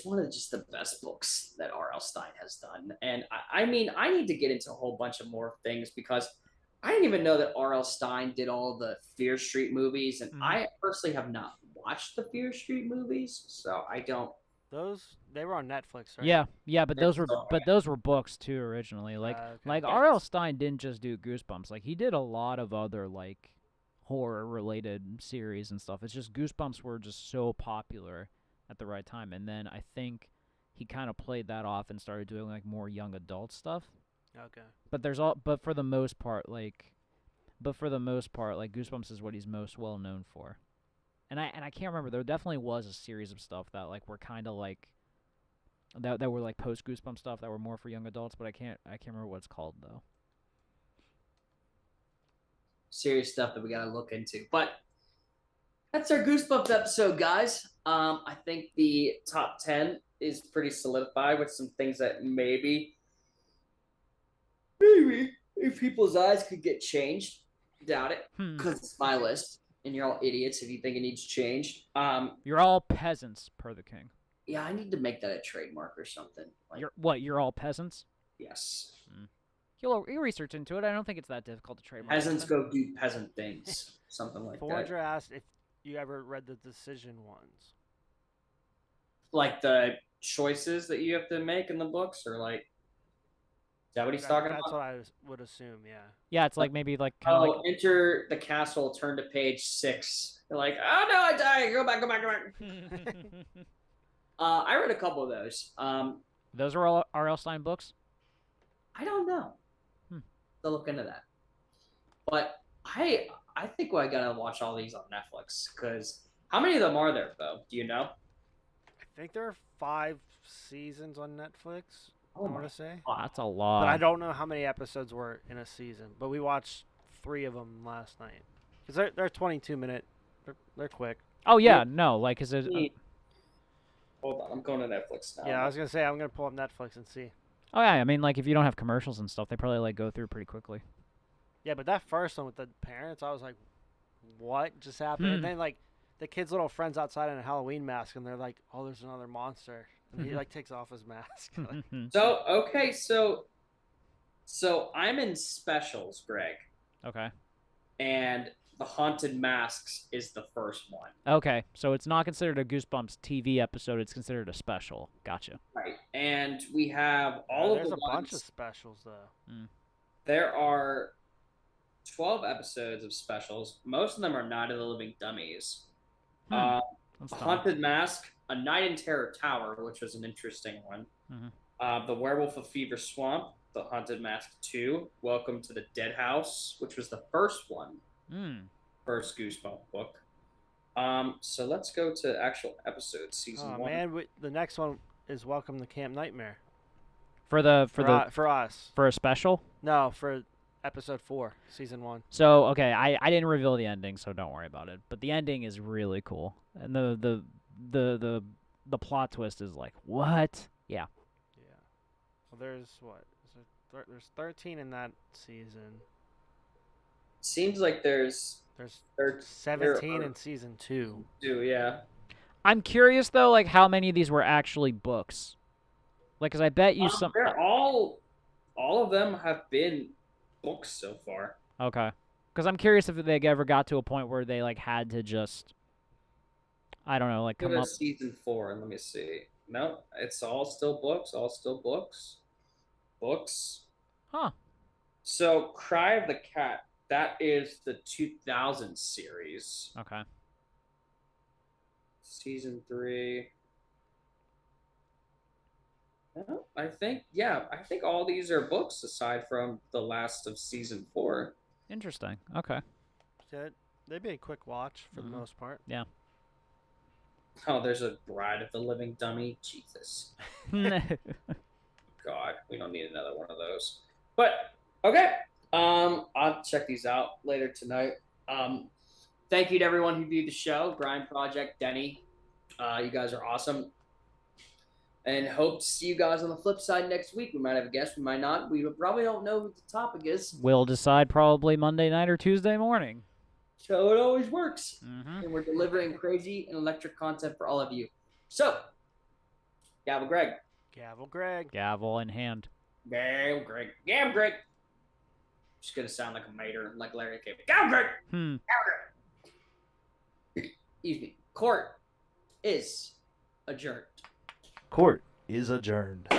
one of just the best books that R.L. Stine has done. And I mean, I need to get into a whole bunch of more things because I didn't even know that R.L. Stine did all the Fear Street movies, and I personally have not watched the Fear Street movies, so I don't. They were on Netflix, right? Yeah, but those were books too originally. Like R.L. Stine didn't just do Goosebumps. Like he did a lot of other like horror related series and stuff. It's just Goosebumps were just so popular at the right time, and then I think he kind of played that off and started doing like more young adult stuff. Okay. But for the most part, Goosebumps is what he's most well known for. And I can't remember. There definitely was a series of stuff that like were kind of like that were like post Goosebumps stuff that were more for young adults, but I can't remember what it's called though. Serious stuff that we gotta look into. But that's our Goosebumps episode, guys. I think the top 10 is pretty solidified with some things that maybe if people's eyes could get changed. Doubt it, because it's my list, and you're all idiots if you think it needs changed. You're all peasants, per the king. Yeah, I need to make that a trademark or something. Like, you're all peasants? Yes. You'll research into it. I don't think it's that difficult to trademark. Peasants go do peasant things. Something like Forger that. asked if you ever read the decision ones. Like the choices that you have to make in the books, or like, is that what he's talking about? That's what I would assume, yeah. Yeah, it's like maybe like kind of like enter the castle, turn to page 6. You're like, oh no, I died. Go back. I read a couple of those. Those are all R.L. Stine books? I don't know. I'll look into that. But I think I gotta watch all these on Netflix, because how many of them are there though? Do you know? I think there are 5 seasons on Netflix. I want to say. That's a lot. But I don't know how many episodes were in a season. But we watched 3 of them last night. Because they're 22-minute. They're quick. Oh, yeah. No, like, is it... Hold on. I'm going to Netflix now. Yeah, I was going to say, I'm going to pull up Netflix and see. Oh, yeah. I mean, like, if you don't have commercials and stuff, they probably, like, go through pretty quickly. Yeah, but that first one with the parents, I was like, what just happened? And then, like, the kid's little friend's outside in a Halloween mask, and they're like, oh, there's another monster. And he, like, takes off his mask. So I'm in specials, Greg. Okay. And the Haunted Masks is the first one. Okay, so it's not considered a Goosebumps TV episode. It's considered a special. Gotcha. Right. And we have all of the There's a bunch of specials, though. There are 12 episodes of specials. Most of them are Night of the Living Dummies. Haunted Mask, A Night in Terror Tower, which was an interesting one. The Werewolf of Fever Swamp, The Haunted Mask 2, Welcome to the Dead House, which was the first one. First Goosebump book. So let's go to actual episodes, season 1. Man, the next one is Welcome to Camp Nightmare. For us. For a special? No, for episode 4, season 1. So, okay, I didn't reveal the ending, so don't worry about it. But the ending is really cool. And the plot twist is like, what? Yeah. Yeah. Well, there's what? There's 13 in that season. Seems like there's 17 in season 2. Yeah. I'm curious though, like how many of these were actually books. Like, cause I bet you some. They're all of them have been books so far. Okay. Cause I'm curious if they ever got to a point where they like had to just, I don't know, like come up. Season 4, and let me see. No, it's all still books. Books. Huh. So, Cry of the Cat. That is the 2000 series. Okay. Season 3. I think all these are books aside from the last of season 4. Interesting. Okay. They'd be a quick watch for the most part. Yeah. Oh, there's a Bride of the Living Dummy. Jesus. God, we don't need another one of those. But okay. I'll check these out later tonight. Thank you to everyone who viewed the show. Grind Project, Denny. You guys are awesome. And hope to see you guys on the flip side next week. We might have a guest, we might not. We probably don't know what the topic is. We'll decide probably Monday night or Tuesday morning. So it always works. Mm-hmm. And we're delivering crazy and electric content for all of you. So, Gavel Greg. Gavel Greg. Gavel in hand. Gavel Greg. Gavel Greg. Just going to sound like a mater, like Larry King. Gavel Greg. Gavel Greg. Excuse me. Court is adjourned. Court is adjourned.